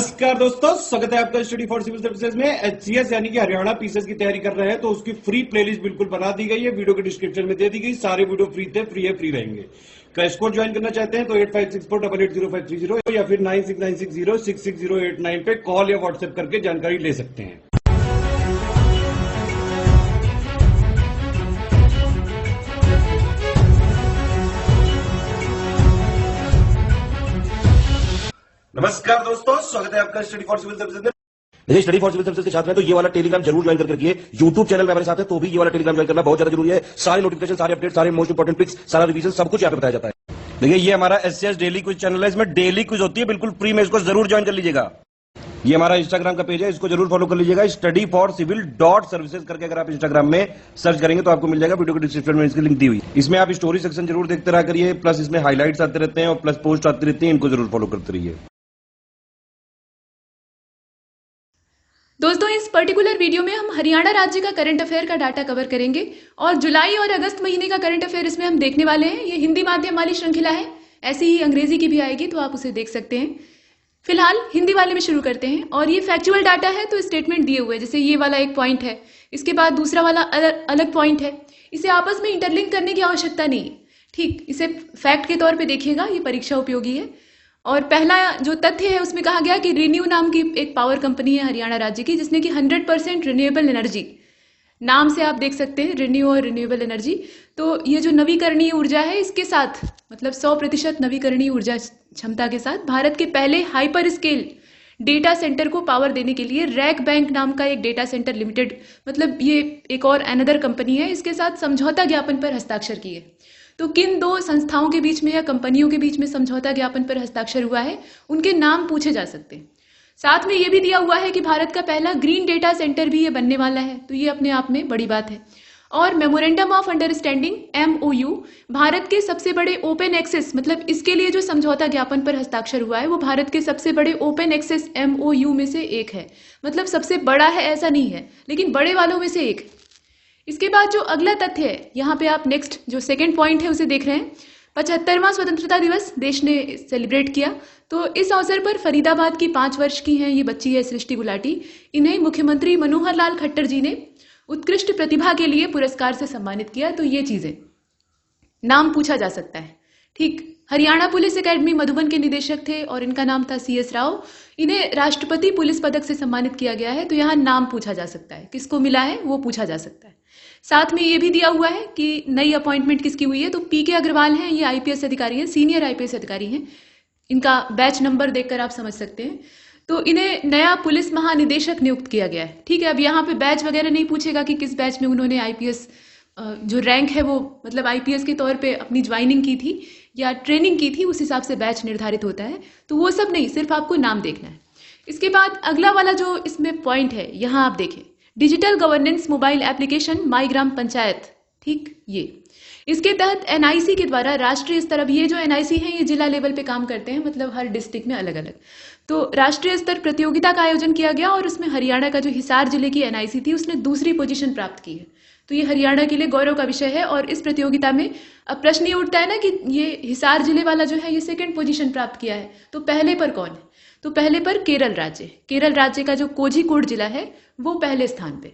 नमस्कार दोस्तों, स्वागत है आपका स्टडी फॉर सिविल सर्विसेज में। एचसीएस यानी कि हरियाणा पीसीएस की तैयारी कर रहे हैं तो उसकी फ्री प्लेलिस्ट बिल्कुल बना दी गई है, वीडियो के डिस्क्रिप्शन में दे दी गई। सारे वीडियो फ्री थे, फ्री रहेंगे। क्रैश कोर्स ज्वाइन करना चाहते हैं तो 8564880530 या फिर 9696066089 पे कॉल या व्हाट्सएप करके जानकारी ले सकते हैं। नमस्कार दोस्तों, स्वागत है आपका स्टडी फॉर सिविल सर्विसेज में। देखिए, स्टडी फॉर सिविल सर्विसेज के साथ में तो ये वाला टेलीग्राम जरूर ज्वाइन करके रखिए। यूट्यूब चैनल में हमारे साथ है तो भी ये वाला टेलीग्राम ज्वाइन करना बहुत ज्यादा जरूरी है। सारे नोटिफिकेशन, सारे अपडेट, सारे मोस्ट इंपोर्टेंट पिक्स, सारा रिवीजन सब कुछ यहाँ पे बताया जाता है। देखिए, ये हमारा एचसीएस डेली क्विज चैनल है, इसमें डेली क्विज होती है बिल्कुल फ्री में, इसको जरूर ज्वाइन कर लीजिएगा। ये हमारा इंस्टाग्राम का पेज है, इसको जरूर फॉलो कर लीजिएगा। स्टडी फॉर सिविल .सर्विसेज करके अगर आप इंस्टाग्राम में सर्च करेंगे तो आपको मिल जाएगा। वीडियो के डिस्क्रिप्शन में इसकी लिंक दी हुई। इसमें आप स्टोरी सेक्शन जरूर देखते रहा करिए, प्लस इसमें हाईलाइट्स आते रहते हैं और प्लस पोस्ट आती रहती है, इनको जरूर फॉलो करते रहिए। दोस्तों, इस पर्टिकुलर वीडियो में हम हरियाणा राज्य का करंट अफेयर का डाटा कवर करेंगे और जुलाई और अगस्त महीने का करंट अफेयर इसमें हम देखने वाले हैं। ये हिंदी माध्यम वाली श्रृंखला है, ऐसी ही अंग्रेजी की भी आएगी तो आप उसे देख सकते हैं। फिलहाल हिंदी वाले में शुरू करते हैं और ये फैक्चुअल डाटा है तो स्टेटमेंट दिए हुए, जैसे ये वाला एक पॉइंट है, इसके बाद दूसरा वाला अलग पॉइंट है। इसे आपस में इंटरलिंक करने की आवश्यकता नहीं है, ठीक। इसे फैक्ट के तौर पे देखिएगा, ये परीक्षा उपयोगी है। और पहला जो तथ्य है उसमें कहा गया कि रिन्यू नाम की एक पावर कंपनी है हरियाणा राज्य की, जिसने कि 100% रिन्यूएबल एनर्जी, नाम से आप देख सकते हैं रिन्यू और रिन्यूएबल एनर्जी, तो ये जो नवीकरणीय ऊर्जा है इसके साथ, मतलब 100% नवीकरणीय ऊर्जा क्षमता के साथ भारत के पहले हाइपर स्केल डेटा सेंटर को पावर देने के लिए रैक बैंक नाम का एक डेटा सेंटर लिमिटेड, मतलब ये एक और अनदर कंपनी है, इसके साथ समझौता ज्ञापन पर हस्ताक्षर किए। तो किन दो संस्थाओं के बीच में या कंपनियों के बीच में समझौता ज्ञापन पर हस्ताक्षर हुआ है, उनके नाम पूछे जा सकते हैं। साथ में यह भी दिया हुआ है कि भारत का पहला ग्रीन डेटा सेंटर भी ये बनने वाला है, तो ये अपने आप में बड़ी बात है। और memorandum of understanding MOU Bharat के सबसे बड़े ओपन एक्सेस, मतलब इसके लिए जो समझौता ज्ञापन पर हस्ताक्षर हुआ है वो भारत के सबसे बड़े ओपन एक्सेस MOU में से एक है। मतलब सबसे बड़ा है ऐसा नहीं है, लेकिन बड़े वालों में से एक। इसके बाद जो अगला तथ्य है, यहाँ पे आप नेक्स्ट जो सेकंड पॉइंट है उसे देख रहे हैं। 75वां स्वतंत्रता दिवस देश ने सेलिब्रेट किया, तो इस अवसर पर फरीदाबाद की 5 वर्ष की हैं ये बच्ची है सृष्टि गुलाटी, इन्हें मुख्यमंत्री मनोहर लाल खट्टर जी ने उत्कृष्ट प्रतिभा के लिए पुरस्कार से सम्मानित किया। तो ये चीजें, नाम पूछा जा सकता है, ठीक। हरियाणा पुलिस एकेडमी मधुबन के निदेशक थे और इनका नाम था CS राव। इन्हें राष्ट्रपति पुलिस पदक से सम्मानित किया गया है, तो यहाँ नाम पूछा जा सकता है, किसको मिला है वो पूछा जा सकता है। साथ में ये भी दिया हुआ है कि नई अपॉइंटमेंट किसकी हुई है, तो PK अग्रवाल हैं, ये IPS अधिकारी हैं, सीनियर IPS अधिकारी हैं। इनका बैच नंबर देखकर आप समझ सकते हैं। तो इन्हें नया पुलिस महानिदेशक नियुक्त किया गया है, ठीक है। अब यहाँ पे बैच वगैरह नहीं पूछेगा कि किस बैच में उन्होंने IPS जो रैंक है वो, मतलब IPS के तौर पे अपनी ज्वाइनिंग की थी या ट्रेनिंग की थी, उस हिसाब से बैच निर्धारित होता है। तो वो सब नहीं, सिर्फ आपको नाम देखना है। इसके बाद अगला वाला जो इसमें पॉइंट है, यहाँ आप देखें, डिजिटल गवर्नेंस मोबाइल एप्लीकेशन माई ग्राम पंचायत, ठीक। ये इसके तहत NIC के द्वारा राष्ट्रीय स्तर, अब ये जो NIC है ये जिला लेवल पे काम करते हैं, मतलब हर डिस्ट्रिक्ट में अलग अलग। तो राष्ट्रीय स्तर प्रतियोगिता का आयोजन किया गया और उसमें हरियाणा का जो हिसार जिले की NIC थी उसने दूसरी पोजीशन प्राप्त की है। तो ये हरियाणा के लिए गौरव का विषय है। और इस प्रतियोगिता में अब प्रश्न ये उठता है ना कि ये हिसार जिले वाला जो है ये 2nd पोजीशन प्राप्त किया है, तो पहले पर कौन है? तो पहले पर केरल राज्य। केरल राज्य का जो कोझिकोड जिला है वो पहले स्थान पे।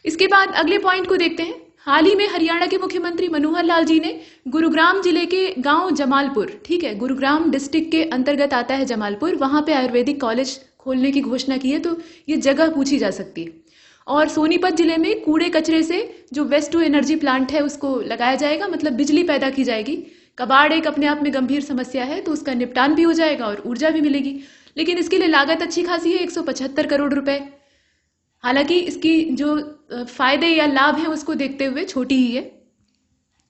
इसके बाद अगले पॉइंट को देखते हैं। हाल ही में हरियाणा के मुख्यमंत्री मनोहर लाल जी ने गुरुग्राम जिले के गांव जमालपुर, ठीक है, गुरुग्राम डिस्ट्रिक्ट के अंतर्गत आता है जमालपुर, वहां पे आयुर्वेदिक कॉलेज खोलने की घोषणा की है, तो ये जगह पूछी जा सकती है। और सोनीपत जिले में कूड़े कचरे से जो वेस्ट टू एनर्जी प्लांट है उसको लगाया जाएगा, मतलब बिजली पैदा की जाएगी। कबाड़ एक अपने आप में गंभीर समस्या है, तो उसका निपटान भी हो जाएगा और ऊर्जा भी मिलेगी। लेकिन इसके लिए लागत अच्छी खासी है, 175 करोड़ रुपए। हालांकि इसकी जो फायदे या लाभ है उसको देखते हुए छोटी ही है।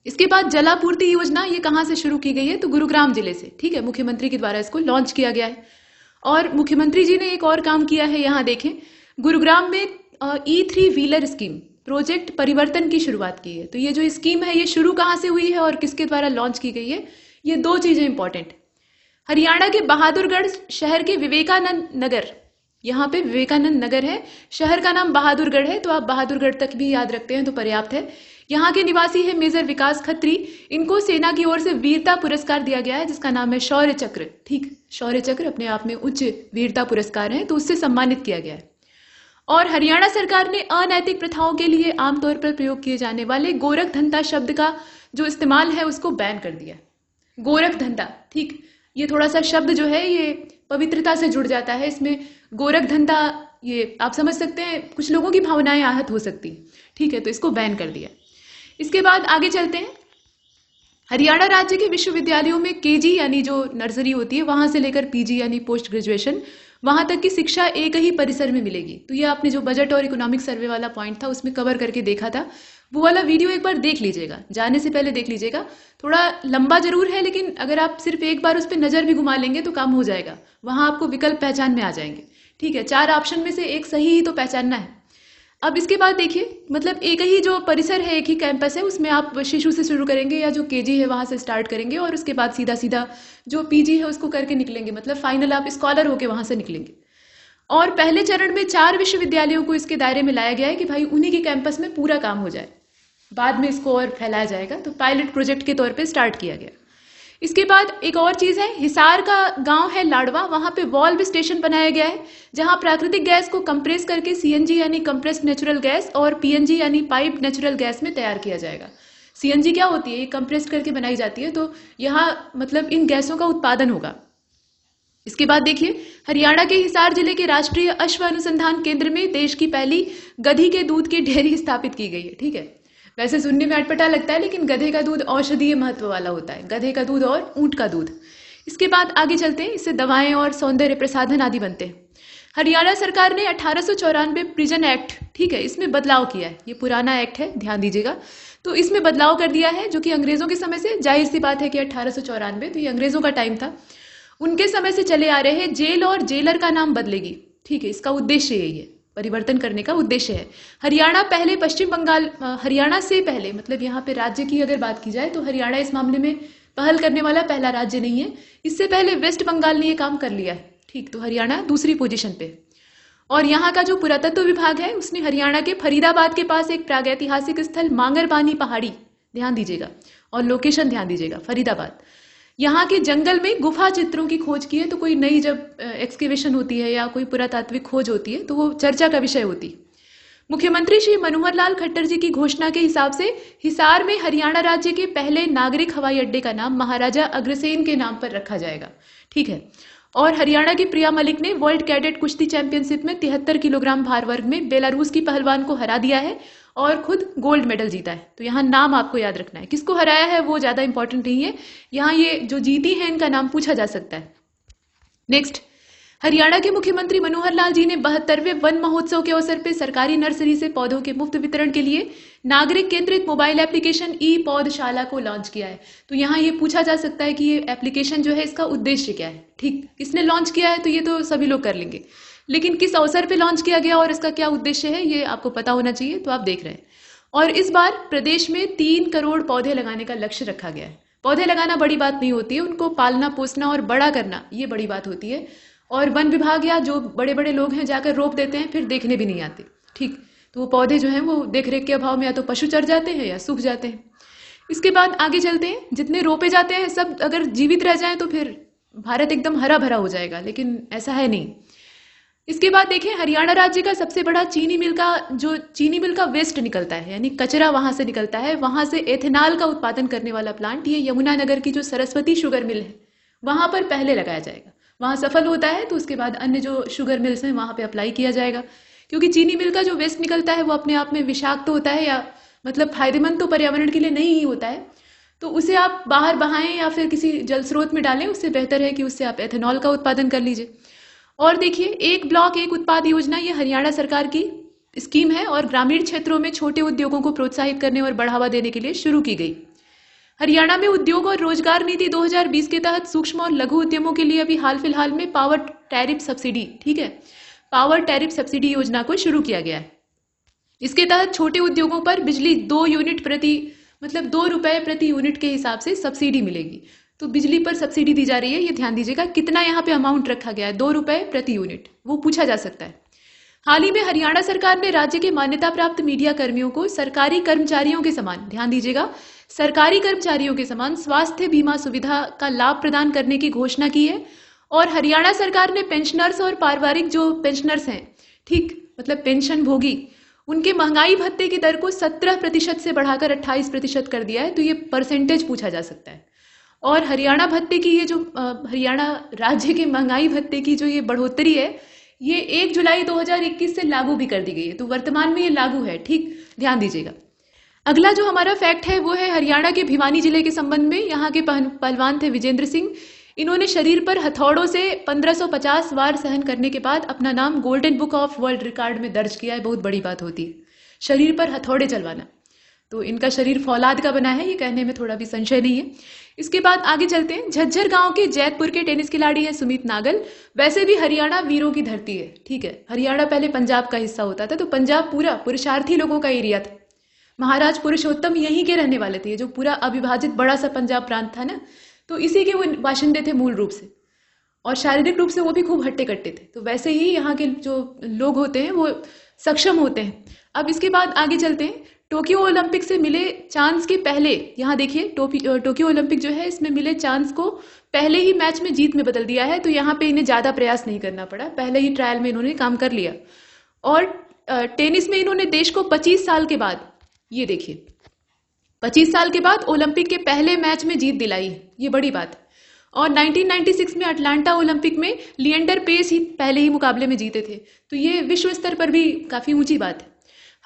इसके बाद जलापूर्ति योजना, ये कहाँ से शुरू की गई है, तो गुरुग्राम जिले से, ठीक है। मुख्यमंत्री के द्वारा इसको लॉन्च किया गया है। और मुख्यमंत्री जी ने एक और काम किया है, यहाँ देखें, गुरुग्राम में E3 व्हीलर स्कीम प्रोजेक्ट परिवर्तन की शुरुआत की है। तो ये जो स्कीम है ये शुरू कहाँ से हुई है और किसके द्वारा लॉन्च की गई है, ये दो चीजें इंपॉर्टेंट। हरियाणा के बहादुरगढ़ शहर के विवेकानंद नगर यहाँ पे विवेकानंद नगर है, शहर का नाम बहादुरगढ़ है, तो आप बहादुरगढ़ तक भी याद रखते हैं तो पर्याप्त है। यहाँ के निवासी है मेजर विकास खत्री, इनको सेना की ओर से वीरता पुरस्कार दिया गया है जिसका नाम है शौर्य चक्र। ठीक, शौर्य चक्र अपने आप में उच्च वीरता पुरस्कार है, तो उससे सम्मानित किया गया है। और हरियाणा सरकार ने अनैतिक प्रथाओं के लिए आमतौर पर प्रयोग किए जाने वाले गोरख धंधा शब्द का जो इस्तेमाल है उसको बैन कर दिया। गोरख धंधा, ठीक, ये थोड़ा सा शब्द जो है ये पवित्रता से जुड़ जाता है, इसमें गोरख धंधा ये आप समझ सकते हैं कुछ लोगों की भावनाएं आहत हो सकती, ठीक है, तो इसको बैन कर दिया। इसके बाद आगे चलते हैं। हरियाणा राज्य के विश्वविद्यालयों में केजी यानी जो नर्सरी होती है वहां से लेकर पीजी यानी पोस्ट ग्रेजुएशन वहां तक की शिक्षा एक ही परिसर में मिलेगी। तो ये आपने जो बजट और इकोनॉमिक सर्वे वाला पॉइंट था उसमें कवर करके देखा था, वो वाला वीडियो एक बार देख लीजिएगा, जाने से पहले देख लीजिएगा। थोड़ा लंबा जरूर है लेकिन अगर आप सिर्फ एक बार उस पर नजर भी घुमा लेंगे तो काम हो जाएगा, वहां आपको विकल्प पहचान में आ जाएंगे। ठीक है, 4 ऑप्शन में से एक सही ही तो पहचानना है। अब इसके बाद देखिए, मतलब एक ही जो परिसर है, एक ही कैंपस है, उसमें आप शिशु से शुरू करेंगे या जो केजी है वहां से स्टार्ट करेंगे और उसके बाद सीधा सीधा जो पीजी है उसको करके निकलेंगे, मतलब फाइनल आप स्कॉलर होके वहां से निकलेंगे। और पहले चरण में 4 विश्वविद्यालयों को इसके दायरे में लाया गया है कि भाई उन्हीं के कैंपस में पूरा काम हो जाए, बाद में इसको और फैलाया जाएगा, तो पायलट प्रोजेक्ट के तौर पे स्टार्ट किया गया। इसके बाद एक और चीज है, हिसार का गांव है लाडवा, वहां पे वॉल्व स्टेशन बनाया गया है जहां प्राकृतिक गैस को कंप्रेस करके सीएनजी यानी कंप्रेस्ड नेचुरल गैस और पीएनजी यानी पाइप नेचुरल गैस में तैयार किया जाएगा। सीएनजी क्या होती है, ये कंप्रेस्ड करके बनाई जाती है, तो यहाँ मतलब इन गैसों का उत्पादन होगा। इसके बाद देखिए, हरियाणा के हिसार जिले के राष्ट्रीय अश्व अनुसंधान केंद्र में देश की पहली गधी के दूध की डेयरी स्थापित की गई है। ठीक है, वैसे सुनने में अटपटा लगता है लेकिन गधे का दूध औषधीय महत्व वाला होता है, गधे का दूध और ऊंट का दूध। इसके बाद आगे चलते हैं, इससे दवाएं और सौंदर्य प्रसाधन आदि बनते हैं। हरियाणा सरकार ने 1894 प्रिजन एक्ट, ठीक है, इसमें बदलाव किया है। ये पुराना एक्ट है, ध्यान दीजिएगा, तो इसमें बदलाव कर दिया है जो कि अंग्रेजों के समय से, जाहिर सी बात है कि 1894 तो ये अंग्रेजों का टाइम था, उनके समय से चले आ रहे हैं। जेल और जेलर का नाम बदलेगी, ठीक है, इसका उद्देश्य यही है, परिवर्तन करने का उद्देश्य है। हरियाणा पहले पश्चिम बंगाल, हरियाणा से पहले, मतलब यहाँ पे राज्य की अगर बात की जाए तो हरियाणा इस मामले में पहल करने वाला पहला राज्य नहीं है। इससे पहले वेस्ट बंगाल ने ये काम कर लिया है, ठीक, तो हरियाणा दूसरी पोजीशन पे। और यहाँ का जो पुरातत्व विभाग है उसने हरियाणा के फरीदाबाद के पास एक प्रागैतिहासिक स्थल मांगरबानी पहाड़ी, ध्यान दीजिएगा, और लोकेशन ध्यान दीजिएगा, फरीदाबाद, यहाँ के जंगल में गुफा चित्रों की खोज की है। तो कोई नई जब एक्सकेवेशन होती है या कोई पुरातात्विक खोज होती है तो वो चर्चा का विषय होती है। मुख्यमंत्री श्री मनोहर लाल खट्टर जी की घोषणा के हिसाब से हिसार में हरियाणा राज्य के पहले नागरिक हवाई अड्डे का नाम महाराजा अग्रसेन के नाम पर रखा जाएगा, ठीक है। और हरियाणा की प्रिया मलिक ने वर्ल्ड कैडेट कुश्ती चैंपियनशिप में 73 किलोग्राम भार वर्ग में बेलारूस की पहलवान को हरा दिया है और खुद गोल्ड मेडल जीता है। तो यहाँ नाम आपको याद रखना है, किसको हराया है वो ज्यादा इंपॉर्टेंट नहीं है, यहाँ ये जो जीती है इनका नाम पूछा जा सकता है। नेक्स्ट, हरियाणा के मुख्यमंत्री मनोहर लाल जी ने 72वें वन महोत्सव के अवसर पर सरकारी नर्सरी से पौधों के मुफ्त वितरण के लिए नागरिक केंद्रित मोबाइल एप्लीकेशन ई पौधशाला को लॉन्च किया है। तो यहाँ ये पूछा जा सकता है कि ये एप्लीकेशन जो है इसका उद्देश्य क्या है, ठीक, किसने लॉन्च किया है, तो ये तो सभी लोग कर लेंगे, लेकिन किस अवसर पे लॉन्च किया गया और इसका क्या उद्देश्य है ये आपको पता होना चाहिए, तो आप देख रहे हैं। और इस बार प्रदेश में 3 करोड़ पौधे लगाने का लक्ष्य रखा गया है। पौधे लगाना बड़ी बात नहीं होती है, उनको पालना पोसना और बड़ा करना ये बड़ी बात होती है। और वन विभाग या जो बड़े बड़े लोग हैं जाकर रोप देते हैं, फिर देखने भी नहीं आते, ठीक, तो वो पौधे जो हैं वो देखरेख के अभाव में या तो पशु चर जाते हैं या सूख जाते हैं। इसके बाद आगे चलते हैं, जितने रोपे जाते हैं सब अगर जीवित रह जाएं तो फिर भारत एकदम हरा भरा हो जाएगा, लेकिन ऐसा है नहीं। इसके बाद देखें, हरियाणा राज्य का सबसे बड़ा चीनी मिल का वेस्ट निकलता है, यानी कचरा वहां से निकलता है, वहां से एथेनॉल का उत्पादन करने वाला प्लांट ये यमुनानगर की जो सरस्वती शुगर मिल है वहां पर पहले लगाया जाएगा। वहां सफल होता है तो उसके बाद अन्य जो शुगर मिल्स हैं वहां पे अप्लाई किया जाएगा, क्योंकि चीनी मिल का जो वेस्ट निकलता है वो अपने आप में विषाक्त तो होता है, या मतलब फायदेमंद तो पर्यावरण के लिए नहीं ही होता है, तो उसे आप बाहर बहाएं या फिर किसी जल स्रोत में डालें, उससे बेहतर है कि उससे आप एथेनॉल का उत्पादन कर लीजिए। और देखिए, एक ब्लॉक एक उत्पाद योजना ये हरियाणा सरकार की स्कीम है और ग्रामीण क्षेत्रों में छोटे उद्योगों को प्रोत्साहित करने और बढ़ावा देने के लिए शुरू की गई। हरियाणा में उद्योग और रोजगार नीति 2020 के तहत सूक्ष्म और लघु उद्यमों के लिए अभी हाल फिलहाल में पावर टैरिफ सब्सिडी, ठीक है, पावर टैरिफ सब्सिडी योजना को शुरू किया गया है। इसके तहत छोटे उद्योगों पर बिजली 2 यूनिट प्रति, मतलब 2 रुपए प्रति यूनिट के हिसाब से सब्सिडी मिलेगी। तो बिजली पर सब्सिडी दी जा रही है, ये ध्यान दीजिएगा। कितना यहाँ पे अमाउंट रखा गया है, 2 रुपए प्रति यूनिट, वो पूछा जा सकता है। हाल ही में हरियाणा सरकार ने राज्य के मान्यता प्राप्त मीडिया कर्मियों को सरकारी कर्मचारियों के समान, ध्यान दीजिएगा, सरकारी कर्मचारियों के समान स्वास्थ्य बीमा सुविधा का लाभ प्रदान करने की घोषणा की है। और हरियाणा सरकार ने पेंशनर्स और पारिवारिक जो पेंशनर्स हैं, ठीक, मतलब पेंशन भोगी, उनके महंगाई भत्ते की दर को 17% से बढ़ाकर 28% कर दिया है। तो ये परसेंटेज पूछा जा सकता है। और हरियाणा भत्ते की ये जो हरियाणा राज्य के महंगाई भत्ते की जो ये बढ़ोतरी है, ये 1 जुलाई 2021 से लागू भी कर दी गई है। तो वर्तमान में ये लागू है, ठीक, ध्यान दीजिएगा। अगला जो हमारा फैक्ट है वो है हरियाणा के भिवानी जिले के संबंध में। यहाँ के पहलवान थे विजेंद्र सिंह। इन्होंने शरीर पर हथौड़ों से 1550 वार सहन करने के बाद अपना नाम golden book of world record में दर्ज किया है। बहुत बड़ी बात होती है शरीर पर हथौड़े चलवाना। तो इनका शरीर फौलाद का बना है, ये कहने में थोड़ा भी संशय नहीं है। इसके बाद आगे चलते हैं। झज्जर गांव के जैतपुर के टेनिस खिलाड़ी हैं सुमित नागल। वैसे भी हरियाणा वीरों की धरती है, ठीक है। हरियाणा पहले पंजाब का हिस्सा होता था, तो पंजाब पूरा पुरुषार्थी लोगों का एरिया था। महाराज पुरुषोत्तम यहीं के रहने वाले थे। जो पूरा अविभाजित बड़ा सा पंजाब प्रांत था ना, तो इसी के वो बाशिंदे थे मूल रूप से। और शारीरिक रूप से वो भी खूब हट्टे कट्टे थे। तो वैसे ही यहाँ के जो लोग होते हैं वो सक्षम होते हैं। अब इसके बाद आगे चलते हैं। टोक्यो ओलंपिक से मिले चांस के पहले, यहाँ देखिए टोक्यो ओलंपिक जो है, इसमें मिले चांस को पहले ही मैच में जीत में बदल दिया है। तो यहाँ पे इन्हें ज्यादा प्रयास नहीं करना पड़ा, पहले ही ट्रायल में इन्होंने काम कर लिया। और टेनिस में इन्होंने देश को 25 साल के बाद, ये देखिए 25 साल के बाद ओलंपिक के पहले मैच में जीत दिलाई है, ये बड़ी बात है। और 1996 में अटलांटा ओलंपिक में लिएंडर पेस ही पहले ही मुकाबले में जीते थे। तो ये विश्व स्तर पर भी काफी ऊंची बात है।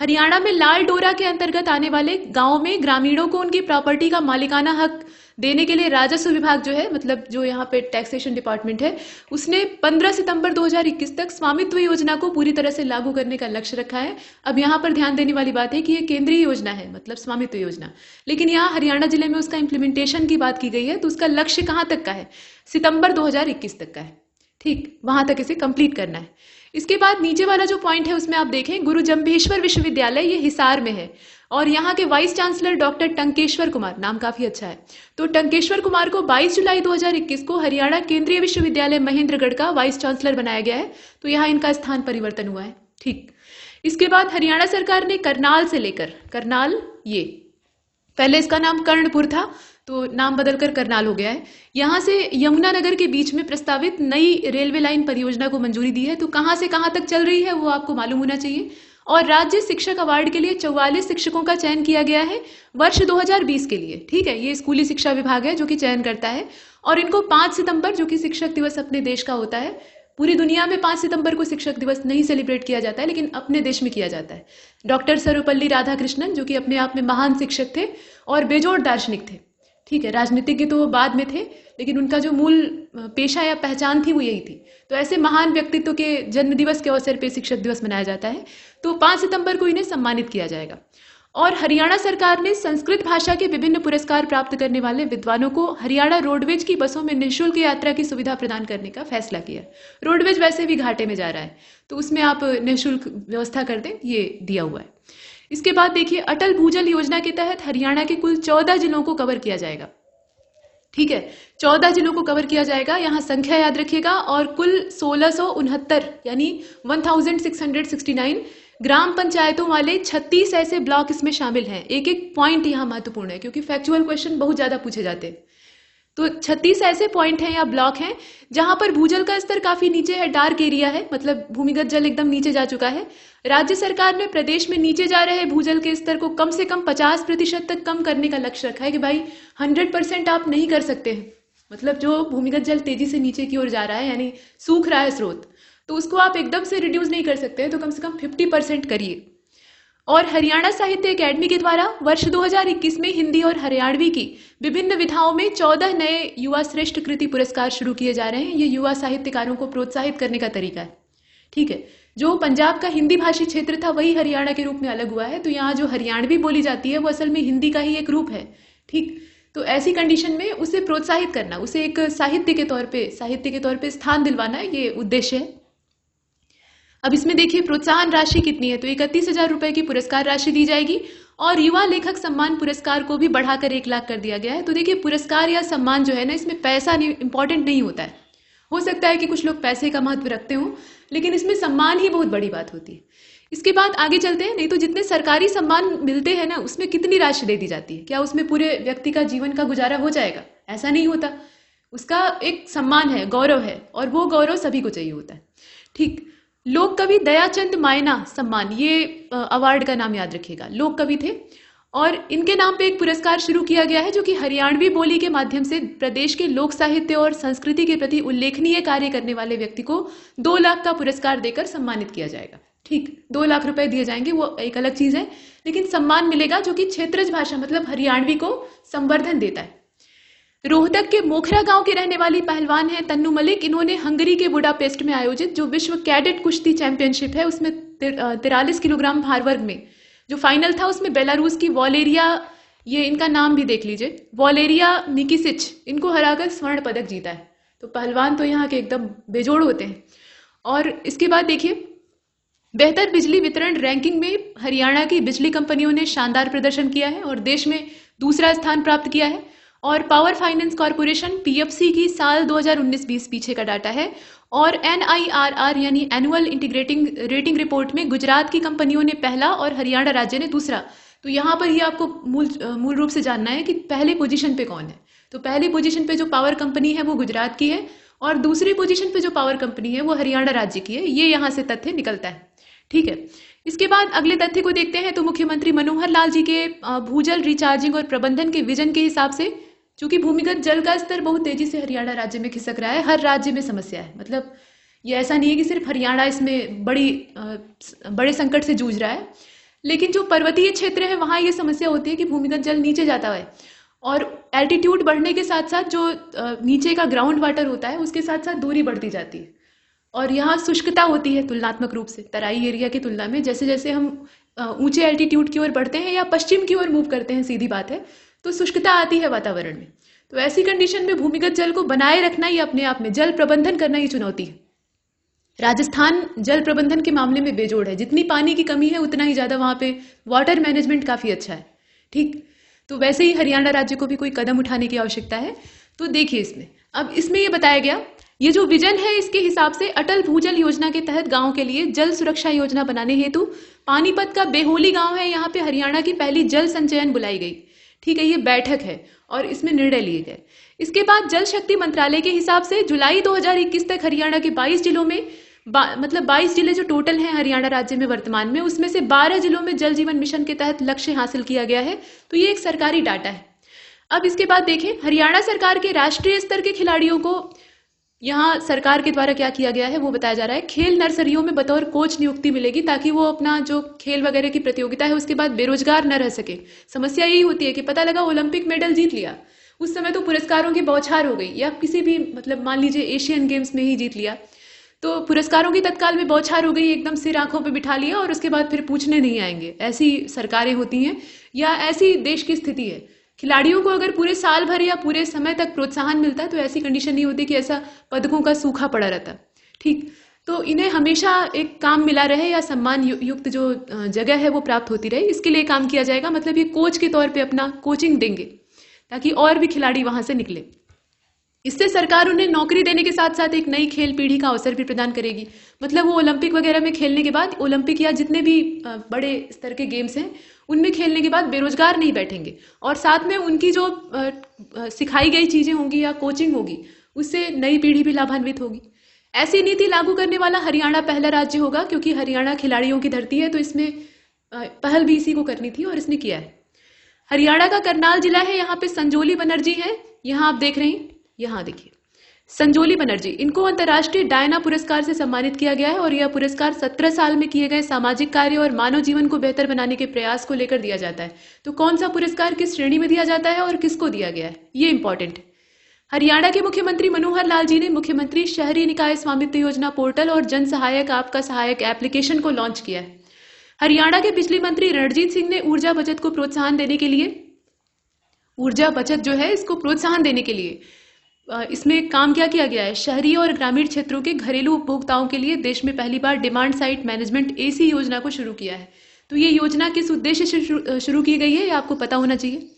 हरियाणा में लाल डोरा के अंतर्गत आने वाले गांव में ग्रामीणों को उनकी प्रॉपर्टी का मालिकाना हक देने के लिए राजस्व विभाग जो है, मतलब जो यहाँ पे टैक्सेशन डिपार्टमेंट है, उसने 15 सितंबर 2021 तक स्वामित्व योजना को पूरी तरह से लागू करने का लक्ष्य रखा है। अब यहाँ पर ध्यान देने वाली बात है कि ये केंद्रीय योजना है, मतलब स्वामित्व योजना, लेकिन यहाँ हरियाणा जिले में उसका इम्प्लीमेंटेशन की बात की गई है। तो उसका लक्ष्य कहाँ तक का है? सितंबर 2021 तक का है, ठीक, वहां तक इसे कंप्लीट करना है। इसके बाद नीचे वाला जो पॉइंट है उसमें आप देखें, गुरु जंभेश्वर विश्वविद्यालय, ये हिसार में है। और यहाँ के vice chancellor doctor Tankeshwar Kumar, नाम काफी अच्छा है। तो टंकेश्वर कुमार को 22 जुलाई 2021 को हरियाणा केंद्रीय विश्वविद्यालय महेंद्रगढ़ का वाइस चांसलर बनाया गया है। तो यहाँ इनका स्थान परिवर्तन हुआ है, ठीक। इसके बाद हरियाणा सरकार ने करनाल से लेकर, करनाल ये पहले इसका नाम कर्णपुर था, तो नाम बदलकर करनाल हो गया है, यहां से यमुनानगर के बीच में प्रस्तावित नई रेलवे लाइन परियोजना को मंजूरी दी है। तो कहां से कहां तक चल रही है वो आपको मालूम होना चाहिए। और राज्य शिक्षक अवार्ड के लिए 44 शिक्षकों का चयन किया गया है वर्ष 2020 के लिए, ठीक है। ये स्कूली शिक्षा विभाग है जो कि चयन करता है। और इनको 5 सितंबर, जो कि शिक्षक दिवस अपने देश का होता है, पूरी दुनिया में 5 सितंबर को शिक्षक दिवस नहीं सेलिब्रेट किया जाता है, लेकिन अपने देश में किया जाता है। डॉक्टर सर्वपल्ली राधाकृष्णन, जो कि अपने आप में महान शिक्षक थे और बेजोड़ दार्शनिक थे, ठीक है। राजनीतिज्ञ तो वो बाद में थे, लेकिन उनका जो मूल पेशा या पहचान थी वो यही थी। तो ऐसे महान व्यक्तित्व के जन्म दिवस के अवसर पे शिक्षक दिवस मनाया जाता है। तो 5 सितंबर को इन्हें सम्मानित किया जाएगा। और हरियाणा सरकार ने संस्कृत भाषा के विभिन्न पुरस्कार प्राप्त करने वाले विद्वानों को हरियाणा रोडवेज की बसों में निःशुल्क यात्रा की सुविधा प्रदान करने का फैसला किया। रोडवेज वैसे भी घाटे में जा रहा है, तो उसमें आप निःशुल्क व्यवस्था कर दें, ये दिया हुआ है। इसके बाद देखिए, अटल भूजल योजना के तहत हरियाणा के कुल 14 जिलों को कवर किया जाएगा, ठीक है। 14 जिलों को कवर किया जाएगा, यहां संख्या याद रखिएगा। और कुल 1669 यानी 1669 ग्राम पंचायतों वाले 36 ऐसे ब्लॉक इसमें शामिल हैं। एक एक पॉइंट यहां महत्वपूर्ण है, क्योंकि फैक्चुअल क्वेश्चन बहुत ज्यादा पूछे जाते हैं। तो 36 ऐसे पॉइंट हैं या ब्लॉक हैं जहां पर भूजल का स्तर काफी नीचे है, डार्क एरिया है, मतलब भूमिगत जल एकदम नीचे जा चुका है। राज्य सरकार ने प्रदेश में नीचे जा रहे भूजल के स्तर को कम से कम 50% तक कम करने का लक्ष्य रखा है कि भाई 100% आप नहीं कर सकते हैं। मतलब जो भूमिगत जल तेजी से नीचे की ओर जा रहा है, यानी सूख रहा है स्रोत, तो उसको आप एकदम से रिड्यूस नहीं कर सकते हैं, तो कम से कम 50% करिए। और हरियाणा साहित्य अकेडमी के द्वारा वर्ष 2021 में हिंदी और हरियाणवी की विभिन्न विधाओं में 14 नए युवा श्रेष्ठ कृति पुरस्कार शुरू किए जा रहे हैं। ये युवा साहित्यकारों को प्रोत्साहित करने का तरीका है, ठीक है। जो पंजाब का हिंदी भाषी क्षेत्र था वही हरियाणा के रूप में अलग हुआ है, तो यहाँ जो हरियाणवी बोली जाती है वो असल में हिंदी का ही एक रूप है, ठीक। तो ऐसी कंडीशन में उसे प्रोत्साहित करना, उसे एक साहित्य के तौर पे स्थान दिलवाना, ये उद्देश्य है। अब इसमें देखिए प्रोत्साहन राशि कितनी है, तो 31,000 रुपए की पुरस्कार राशि दी जाएगी और युवा लेखक सम्मान पुरस्कार को भी बढ़ाकर 1 लाख कर दिया गया है। तो देखिए, पुरस्कार या सम्मान जो है ना, इसमें पैसा नहीं इंपॉर्टेंट नहीं होता है। हो सकता है कि कुछ लोग पैसे का महत्व रखते हों, लेकिन इसमें सम्मान ही बहुत बड़ी बात होती है। इसके बाद आगे चलते हैं। नहीं तो जितने सरकारी सम्मान मिलते हैं ना, उसमें कितनी राशि दे दी जाती है? क्या उसमें पूरे व्यक्ति का जीवन का गुजारा हो जाएगा? ऐसा नहीं होता। उसका एक सम्मान है, गौरव है, और वो गौरव सभी को चाहिए होता है। ठीक। लोक कवि दयाचंद मायना सम्मान, ये अवार्ड का नाम याद रखिएगा। लोक कवि थे और इनके नाम पे एक पुरस्कार शुरू किया गया है, जो कि हरियाणवी बोली के माध्यम से प्रदेश के लोक साहित्य और संस्कृति के प्रति उल्लेखनीय कार्य करने वाले व्यक्ति को 2 लाख का पुरस्कार देकर सम्मानित किया जाएगा। ठीक, 2 लाख रुपए दिए जाएंगे, वो एक अलग चीज है, लेकिन सम्मान मिलेगा जो कि क्षेत्रज भाषा मतलब हरियाणवी को संवर्धन देता है। रोहतक के मोखरा गांव के रहने वाली पहलवान है तन्नू मलिक। इन्होंने हंगरी के बुडापेस्ट में आयोजित जो विश्व कैडेट कुश्ती चैंपियनशिप है, उसमें 43 किलोग्राम भार वर्ग में जो फाइनल था, उसमें बेलारूस की वॉलेरिया, ये इनका नाम भी देख लीजिए, वॉलेरिया निकिसिच, इनको हराकर स्वर्ण पदक जीता है। तो पहलवान तो यहाँ के एकदम बेजोड़ होते हैं। और इसके बाद देखिए, बेहतर बिजली वितरण रैंकिंग में हरियाणा की बिजली कंपनियों ने शानदार प्रदर्शन किया है और देश में दूसरा स्थान प्राप्त किया है। और पावर फाइनेंस कॉर्पोरेशन पीएफसी की साल 2019-20 पीछे का डाटा है। और NIRR यानी एनुअल इंटीग्रेटिंग रेटिंग रिपोर्ट में गुजरात की कंपनियों ने पहला और हरियाणा राज्य ने दूसरा। तो यहाँ पर ही आपको मूल रूप से जानना है कि पहले पोजीशन पे कौन है। तो पहली पोजीशन पे जो पावर कंपनी है वो गुजरात की है और दूसरी पोजीशन पे जो पावर कंपनी है वो हरियाणा राज्य की है। ये यहाँ से तथ्य निकलता है। ठीक है। इसके बाद अगले तथ्य को देखते हैं। तो मुख्यमंत्री मनोहर लाल जी के भूजल रिचार्जिंग और प्रबंधन के विजन के हिसाब से, चूंकि भूमिगत जल का स्तर बहुत तेजी से हरियाणा राज्य में खिसक रहा है, हर राज्य में समस्या है, मतलब ये ऐसा नहीं है कि सिर्फ हरियाणा इसमें बड़े संकट से जूझ रहा है, लेकिन जो पर्वतीय क्षेत्र है वहां ये समस्या होती है कि भूमिगत जल नीचे जाता है और एल्टीट्यूड बढ़ने के साथ साथ जो नीचे का ग्राउंड वाटर होता है उसके साथ साथ दूरी बढ़ती जाती है और यहाँ शुष्कता होती है तुलनात्मक रूप से तराई एरिया की तुलना में। जैसे जैसे हम ऊंचे एल्टीट्यूड की ओर बढ़ते हैं या पश्चिम की ओर मूव करते हैं, सीधी बात है, तो शुष्कता आती है वातावरण में। तो ऐसी कंडीशन में भूमिगत जल को बनाए रखना ही अपने आप में जल प्रबंधन करना ही चुनौती है। राजस्थान जल प्रबंधन के मामले में बेजोड़ है, जितनी पानी की कमी है उतना ही ज्यादा वहां पे वाटर मैनेजमेंट काफी अच्छा है। ठीक, तो वैसे ही हरियाणा राज्य को भी कोई कदम उठाने की आवश्यकता है। तो देखिए इसमें ये बताया गया, ये जो विजन है इसके हिसाब से अटल भूजल योजना के तहत गांव के लिए जल सुरक्षा योजना बनाने हेतु पानीपत का बेहोली गांव है, यहाँ पे हरियाणा की पहली जल संचयन बुलाई गई। ठीक है, ये बैठक है और इसमें निर्णय लिए गए। इसके बाद जल शक्ति मंत्रालय के हिसाब से जुलाई 2021 तक हरियाणा के 22 जिलों में मतलब 22 जिले जो टोटल हैं हरियाणा राज्य में वर्तमान में, उसमें से 12 जिलों में जल जीवन मिशन के तहत लक्ष्य हासिल किया गया है। तो ये एक सरकारी डाटा है। अब इसके बाद देखें, हरियाणा सरकार के राष्ट्रीय स्तर के खिलाड़ियों को यहाँ सरकार के द्वारा क्या किया गया है वो बताया जा रहा है। खेल नर्सरियों में बतौर कोच नियुक्ति मिलेगी ताकि वो अपना जो खेल वगैरह की प्रतियोगिता है उसके बाद बेरोजगार न रह सके। समस्या यही होती है कि पता लगा ओलंपिक मेडल जीत लिया, उस समय तो पुरस्कारों की बौछार हो गई, या किसी भी मतलब मान लीजिए एशियन गेम्स में ही जीत लिया तो पुरस्कारों की तत्काल में बौछार हो गई, एकदम सिर आंखों पे बिठा लिया और उसके बाद फिर पूछने नहीं आएंगे। ऐसी सरकारें होती हैं या ऐसी देश की स्थिति है। खिलाड़ियों को अगर पूरे साल भर या पूरे समय तक प्रोत्साहन मिलता है तो ऐसी कंडीशन नहीं होती कि ऐसा पदकों का सूखा पड़ा रहता। ठीक, तो इन्हें हमेशा एक काम मिला रहे या सम्मान युक्त जो जगह है वो प्राप्त होती रहे, इसके लिए काम किया जाएगा। मतलब ये कोच के तौर पे अपना कोचिंग देंगे ताकि और भी खिलाड़ी वहां से निकले। इससे सरकार उन्हें नौकरी देने के साथ साथ एक नई खेल पीढ़ी का अवसर भी प्रदान करेगी। मतलब वो ओलंपिक वगैरह में खेलने के बाद, ओलंपिक या जितने भी बड़े स्तर के गेम्स हैं उनमें खेलने के बाद बेरोजगार नहीं बैठेंगे और साथ में उनकी जो सिखाई गई चीजें होंगी या कोचिंग होगी उससे नई पीढ़ी भी लाभान्वित होगी। ऐसी नीति लागू करने वाला हरियाणा पहला राज्य होगा, क्योंकि हरियाणा खिलाड़ियों की धरती है तो इसमें पहल भी इसी को करनी थी और इसने किया है। हरियाणा का करनाल जिला है, यहाँ पे संजोली बनर्जी है, यहाँ आप देख रहे हैं, यहाँ देखिए संजोली बनर्जी, इनको अंतर्राष्ट्रीय डायना पुरस्कार से सम्मानित किया गया है और यह पुरस्कार 17 साल में किए गए सामाजिक कार्य और मानव जीवन को बेहतर बनाने के प्रयास को लेकर दिया जाता है। तो कौन सा पुरस्कार किस श्रेणी में दिया जाता है और किसको दिया गया है, ये इंपॉर्टेंट है। हरियाणा के मुख्यमंत्री मनोहर लाल जी ने मुख्यमंत्री शहरी निकाय स्वामित्व योजना पोर्टल और जन सहायक आपका सहायक एप्लीकेशन को लॉन्च किया है। हरियाणा के बिजली मंत्री रणजीत सिंह ने ऊर्जा बचत को प्रोत्साहन देने के लिए, ऊर्जा बचत जो है इसको प्रोत्साहन देने के लिए इसमें काम क्या किया गया है। शहरी और ग्रामीण क्षेत्रों के घरेलू उपभोक्ताओं के लिए देश में पहली बार डिमांड साइड मैनेजमेंट AC योजना को शुरू किया है। तो ये योजना किस उद्देश्य से शुरू की गई है, ये आपको पता होना चाहिए।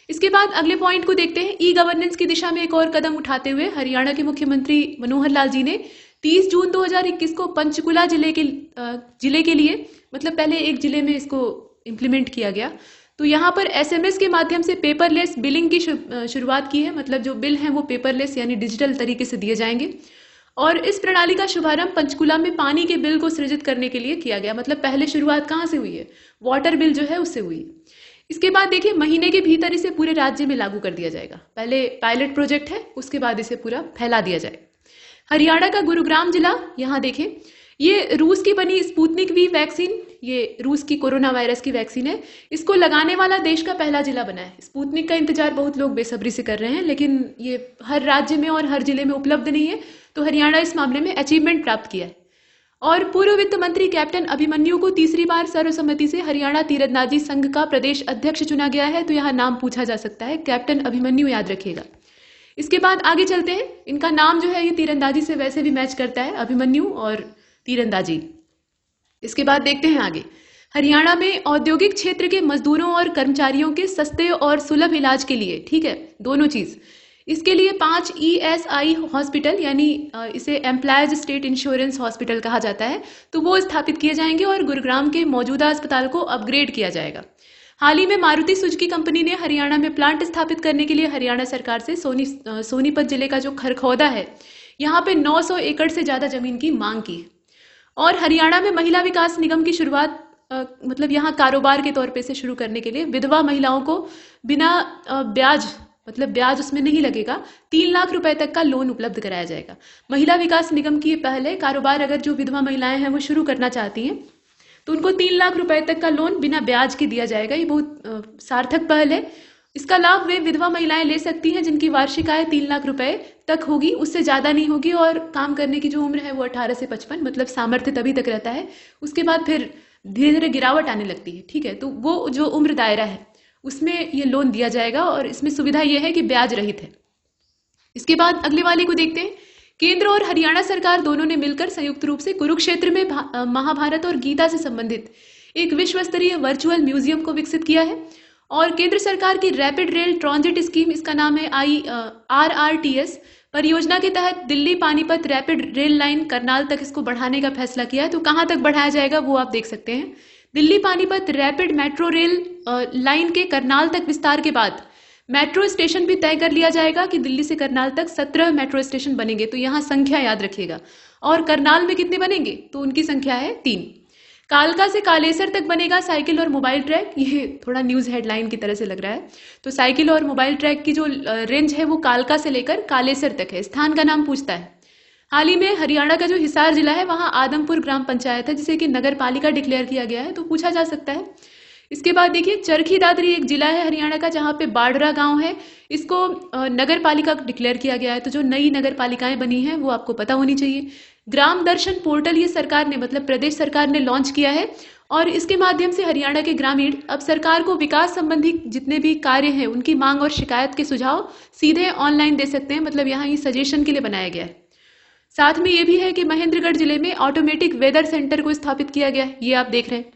इसके बाद अगले पॉइंट को देखते हैं। ई गवर्नेंस की दिशा में एक और कदम उठाते हुए हरियाणा के मुख्यमंत्री मनोहर लाल जी ने 30 जून 2021 को पंचकुला जिले के लिए, मतलब पहले एक जिले में इसको इम्प्लीमेंट किया गया, तो यहाँ पर एसएमएस के माध्यम से पेपरलेस बिलिंग की शुरुआत की है। मतलब जो बिल हैं वो पेपरलेस यानी डिजिटल तरीके से दिए जाएंगे। और इस प्रणाली का शुभारंभ पंचकुला में पानी के बिल को सृजित करने के लिए किया गया। मतलब पहले शुरुआत कहाँ से हुई है, वाटर बिल जो है उससे हुई है। इसके बाद देखिए महीने के भीतर इसे पूरे राज्य में लागू कर दिया जाएगा। पहले पायलट प्रोजेक्ट है, उसके बाद इसे पूरा फैला दिया जाएगा। हरियाणा का गुरुग्राम जिला, यहाँ देखें, ये रूस की बनी स्पुतनिक वी वैक्सीन, ये रूस की कोरोना वायरस की वैक्सीन है, इसको लगाने वाला देश का पहला जिला बना है। स्पुतनिक का इंतजार बहुत लोग बेसब्री से कर रहे हैं, लेकिन ये हर राज्य में और हर जिले में उपलब्ध नहीं है, तो हरियाणा इस मामले में अचीवमेंट प्राप्त किया है। और पूर्व वित्त मंत्री कैप्टन अभिमन्यु को तीसरी बार सर्वसम्मति से हरियाणा तीरंदाजी संघ का प्रदेश अध्यक्ष चुना गया है। तो यहाँ नाम पूछा जा सकता है, कैप्टन अभिमन्यु, याद रखिएगा। इसके बाद आगे चलते हैं। इनका नाम जो है ये तीरंदाजी से वैसे भी मैच करता है, अभिमन्यु और तीरंदाजी। इसके बाद देखते हैं आगे। हरियाणा में औद्योगिक क्षेत्र के मजदूरों और कर्मचारियों के सस्ते और सुलभ इलाज के लिए, ठीक है, दोनों चीज, इसके लिए 5 ESI हॉस्पिटल, यानी इसे एम्प्लॉयज स्टेट इंश्योरेंस हॉस्पिटल कहा जाता है, तो वो स्थापित किए जाएंगे और गुरुग्राम के मौजूदा अस्पताल को अपग्रेड किया जाएगा। हाल ही में मारुति सुजुकी कंपनी ने हरियाणा में प्लांट स्थापित करने के लिए हरियाणा सरकार से सोनीपत जिले का जो खरखौदा है, यहाँ पे 900 एकड़ से ज्यादा जमीन की मांग की। और हरियाणा में महिला विकास निगम की शुरुआत मतलब यहाँ कारोबार के तौर पे से शुरू करने के लिए विधवा महिलाओं को बिना ब्याज, मतलब ब्याज उसमें नहीं लगेगा, 3 लाख रुपए तक का लोन उपलब्ध कराया जाएगा। महिला विकास निगम की पहले कारोबार अगर जो विधवा महिलाएं हैं वो शुरू करना चाहती हैं तो उनको 3 लाख रुपए तक का लोन बिना ब्याज के दिया जाएगा। ये बहुत सार्थक पहल है। इसका लाभ वे विधवा महिलाएं ले सकती हैं जिनकी वार्षिक आय 3 लाख रुपए तक होगी, उससे ज्यादा नहीं होगी, और काम करने की जो उम्र है वो 18 से 55, मतलब सामर्थ्य तभी तक रहता है। उसके बाद फिर धीरे धीरे गिरावट आने लगती है, ठीक है। तो वो जो उम्र दायरा है उसमें ये लोन दिया जाएगा और इसमें सुविधा यह है कि ब्याज रहित है। इसके बाद अगले वाले को देखते हैं। केंद्र और हरियाणा सरकार दोनों ने मिलकर संयुक्त रूप से कुरुक्षेत्र में महाभारत और गीता से संबंधित एक विश्व स्तरीय वर्चुअल म्यूजियम को विकसित किया है। और केंद्र सरकार की रैपिड रेल ट्रांजिट स्कीम, इसका नाम है RRTS परियोजना के तहत Delhi Panipat rapid rail line Karnal तक इसको बढ़ाने का फैसला किया है। तो कहां तक बढ़ाया जाएगा वो आप देख सकते हैं। Delhi Panipat rapid metro rail line के करनाल तक विस्तार के बाद मेट्रो स्टेशन भी तय कर लिया जाएगा कि दिल्ली से करनाल तक 17 मेट्रो स्टेशन बनेंगे। तो यहाँ संख्या याद रखिएगा। और करनाल में कितने बनेंगे, तो उनकी संख्या है 3। कालका से कालेसर तक बनेगा साइकिल और मोबाइल ट्रैक। ये थोड़ा न्यूज हेडलाइन की तरह से लग रहा है। तो साइकिल और मोबाइल ट्रैक की जो रेंज है वो कालका से लेकर कालेसर तक है। स्थान का नाम पूछता है। हाल ही में हरियाणा का जो हिसार जिला है वहां आदमपुर ग्राम पंचायत है जिसे कि नगर पालिका डिक्लेयर किया गया है, तो पूछा जा सकता है। इसके बाद देखिए चरखी दादरी एक जिला है हरियाणा का जहां पे बाडरा गांव है, इसको नगर पालिका डिक्लेयर किया गया है। तो जो नई नगर पालिकाएं बनी हैं वो आपको पता होनी चाहिए। ग्राम दर्शन पोर्टल ये सरकार ने, मतलब प्रदेश सरकार ने लॉन्च किया है और इसके माध्यम से हरियाणा के ग्रामीण अब सरकार को विकास संबंधी जितने भी कार्य हैं उनकी मांग और शिकायत के सुझाव सीधे ऑनलाइन दे सकते हैं। मतलब यहाँ ये सजेशन के लिए बनाया गया है। साथ में ये भी है कि महेंद्रगढ़ जिले में ऑटोमेटिक वेदर सेंटर को स्थापित किया गया है, ये आप देख रहे हैं।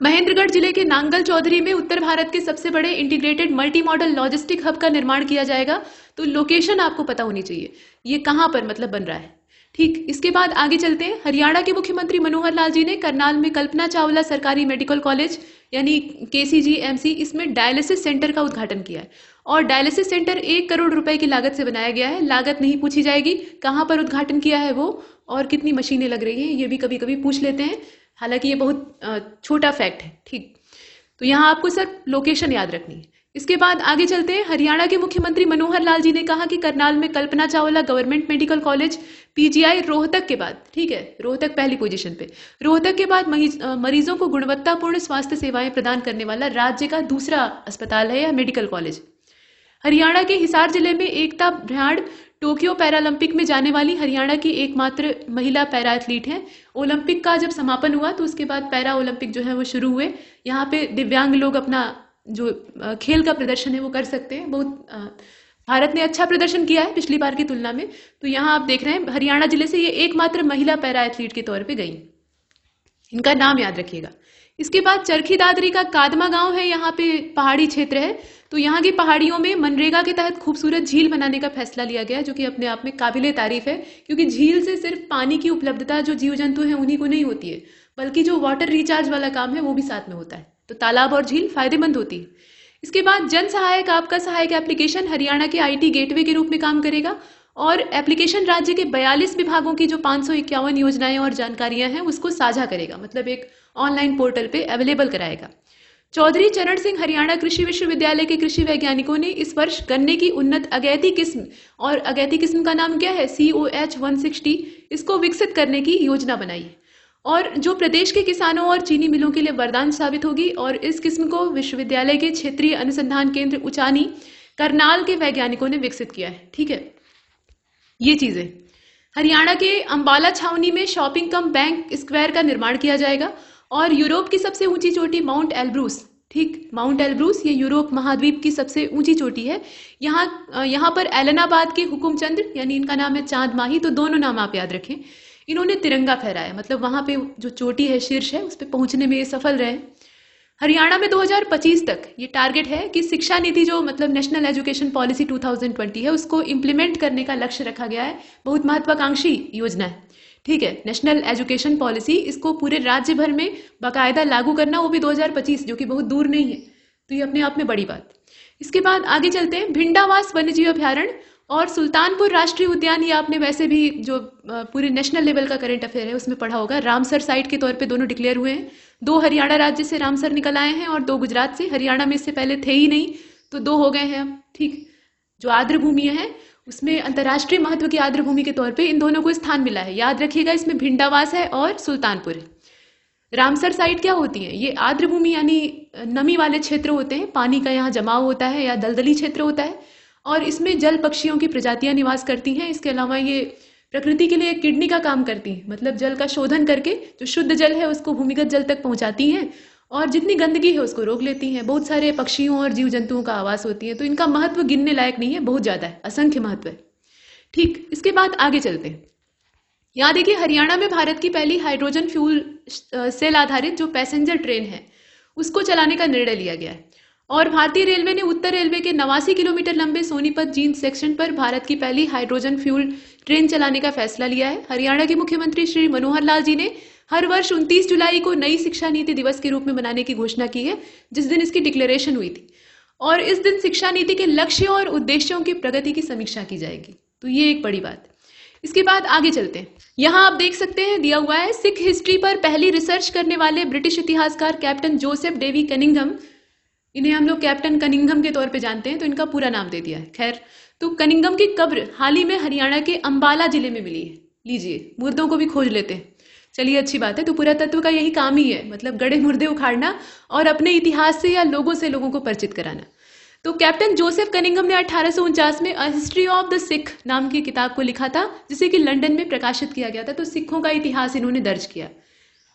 महेंद्रगढ़ जिले के नांगल चौधरी में उत्तर भारत के सबसे बड़े integrated multi modal logistic hub का निर्माण किया जाएगा। तो लोकेशन आपको पता होनी चाहिए, ये कहां पर मतलब बन रहा है, ठीक। इसके बाद आगे चलते हैं। हरियाणा के मुख्यमंत्री मनोहर लाल जी ने करनाल में कल्पना चावला सरकारी मेडिकल कॉलेज यानी KCGMC इसमें डायलिसिस सेंटर का उद्घाटन किया है। और डायलिसिस सेंटर 1 करोड़ रुपए की लागत से बनाया गया है। लागत नहीं पूछी जाएगी, कहां पर उद्घाटन किया है वो और कितनी मशीनें लग रही हैं, ये भी कभी कभी पूछ लेते हैं। हालांकि ये बहुत छोटा फैक्ट है, ठीक। तो यहाँ आपको सिर्फ लोकेशन याद रखनी है। इसके बाद आगे चलते हैं। हरियाणा के मुख्यमंत्री मनोहर लाल जी ने कहा कि करनाल में Kalpana Chawla Government Medical College PGI Rohtak के बाद, ठीक है, रोहतक पहली पोजीशन पे, रोहतक के बाद मरीजों को गुणवत्तापूर्ण स्वास्थ्य सेवाएं प्रदान करने वाला राज्य का दूसरा अस्पताल है या मेडिकल कॉलेज। हरियाणा के हिसार जिले में एकता भ्याड़ टोक्यो पैरालंपिक में जाने वाली हरियाणा की एकमात्र महिला पैरा एथलीट हैं। ओलंपिक का जब समापन हुआ तो उसके बाद पैरा ओलंपिक जो है वो शुरू हुए। यहाँ पे दिव्यांग लोग अपना जो खेल का प्रदर्शन है वो कर सकते हैं। बहुत भारत ने अच्छा प्रदर्शन किया है पिछली बार की तुलना में। तो यहाँ आप देख रहे हैं हरियाणा जिले से ये एकमात्र महिला पैरा एथलीट के तौर पे गई। इनका नाम याद रखिएगा। इसके बाद चरखी दादरी का कादमा गांव है, यहाँ पे पहाड़ी क्षेत्र है। तो यहाँ की पहाड़ियों में मनरेगा के तहत खूबसूरत झील बनाने का फैसला लिया गया, जो कि अपने आप में काबिले तारीफ है, क्योंकि झील से सिर्फ पानी की उपलब्धता जो जीव जंतु हैं उन्हीं को नहीं होती है, बल्कि जो वाटर रिचार्ज वाला काम है वो भी साथ में होता है। तो तालाब और झील फायदेमंद होती है। इसके बाद जन सहायक आपका सहायक एप्लीकेशन हरियाणा के IT गेटवे के रूप में काम करेगा, और एप्लीकेशन राज्य के 42 विभागों की जो 551 योजनाएं और जानकारियां हैं उसको साझा करेगा, मतलब एक ऑनलाइन पोर्टल पे अवेलेबल कराएगा। चौधरी चरण सिंह हरियाणा कृषि विश्वविद्यालय के कृषि वैज्ञानिकों ने इस वर्ष गन्ने की उन्नत अगैती किस्म, और अगैती किस्म का नाम क्या है, COH 160, इसको विकसित करने की योजना बनाई है, और जो प्रदेश के किसानों और चीनी मिलों के लिए वरदान साबित होगी। और इस किस्म को विश्वविद्यालय के क्षेत्रीय अनुसंधान केंद्र उचानी करनाल के वैज्ञानिकों ने विकसित किया है। ठीक है, ये चीजें। हरियाणा के अंबाला छावनी में शॉपिंग कम बैंक स्क्वायर का निर्माण किया जाएगा, और यूरोप की सबसे ऊंची चोटी माउंट एल्ब्रूस, ठीक, माउंट एल्ब्रूस ये यूरोप महाद्वीप की सबसे ऊंची चोटी है। यहाँ पर एलनाबाद के हुकुमचंद, यानी इनका नाम है चांद माही, तो दोनों नाम आप याद रखें, इन्होंने तिरंगा फहराया, मतलब वहां पे जो चोटी है, शीर्ष है, उस पर पहुंचने में ये सफल रहे। हरियाणा में 2025 तक ये टारगेट है कि शिक्षा नीति जो मतलब नेशनल एजुकेशन पॉलिसी 2020 है उसको इम्प्लीमेंट करने का लक्ष्य रखा गया है। बहुत महत्वाकांक्षी योजना है। ठीक है, नेशनल एजुकेशन पॉलिसी, इसको पूरे राज्य भर में बाकायदा लागू करना, वो भी 2025, जो कि बहुत दूर नहीं है। तो ये अपने आप में बड़ी बात। इसके बाद आगे चलते हैं। भिंडावास वन्यजीव अभ्यारण्य और सुल्तानपुर राष्ट्रीय उद्यान, ये आपने वैसे भी जो पूरे नेशनल लेवल का करंट अफेयर है उसमें पढ़ा होगा। रामसर साइट के तौर पे दोनों डिक्लेयर हुए हैं। 2 हरियाणा राज्य से रामसर निकल आए हैं और 2 गुजरात से। हरियाणा में इससे पहले थे ही नहीं, तो 2 हो गए हैं अब। ठीक, जो आर्द्र भूमि है उसमें अंतर्राष्ट्रीय महत्व की आर्द्र भूमि के तौर पे इन दोनों को स्थान मिला है। याद रखिएगा, इसमें भिंडावास है और सुल्तानपुर है। रामसर साइट क्या होती है? ये आर्द्र भूमि यानी नमी वाले क्षेत्र होते हैं, पानी का यहाँ जमाव होता है या दलदली क्षेत्र होता है, और इसमें जल पक्षियों की प्रजातियां निवास करती हैं। इसके अलावा ये प्रकृति के लिए एक किडनी का काम करती हैं, मतलब जल का शोधन करके जो शुद्ध जल है उसको भूमिगत जल तक पहुंचाती हैं, और जितनी गंदगी है उसको रोक लेती हैं। बहुत सारे पक्षियों और जीव जंतुओं का आवास होती है, तो इनका महत्व गिनने लायक नहीं है, बहुत ज्यादा है, असंख्य महत्व है। ठीक, इसके बाद आगे चलते हैं। यहाँ देखिए, हरियाणा में भारत की पहली हाइड्रोजन फ्यूल सेल आधारित जो पैसेंजर ट्रेन है उसको चलाने का निर्णय लिया गया है। और भारतीय रेलवे ने उत्तर रेलवे के 89 किलोमीटर लंबे सोनीपत जींद सेक्शन पर भारत की पहली हाइड्रोजन फ्यूल ट्रेन चलाने का फैसला लिया है। हरियाणा के मुख्यमंत्री श्री मनोहर लाल जी ने हर वर्ष 29 जुलाई को नई शिक्षा नीति दिवस के रूप में मनाने की घोषणा की है, जिस दिन इसकी डिक्लेरेशन हुई थी। और इस दिन शिक्षा नीति के लक्ष्यों और उद्देश्यों की प्रगति की समीक्षा की जाएगी। तो ये एक बड़ी बात। इसके बाद आगे चलते हैं। यहाँ आप देख सकते हैं, दिया हुआ है, सिख हिस्ट्री पर पहली रिसर्च करने वाले ब्रिटिश इतिहासकार कैप्टन जोसेफ डेवी कनिंघम, इन्हें हम लोग कैप्टन कनिंघम के तौर पे जानते हैं, तो इनका पूरा नाम दे दिया है। खैर, तो कनिंघम की कब्र हाल ही में हरियाणा के अंबाला जिले में मिली है। लीजिए, मुर्दों को भी खोज लेते हैं। चलिए, अच्छी बात है। तो पुरातत्व का यही काम ही है, मतलब गड़े मुर्दे उखाड़ना और अपने इतिहास से या लोगों से लोगों को परिचित कराना। तो कैप्टन जोसेफ कनिंघम ने 1849 में a history of the Sikh नाम की किताब को लिखा था, जिसे कि लंदन में प्रकाशित किया गया था। तो सिखों का इतिहास इन्होंने दर्ज किया,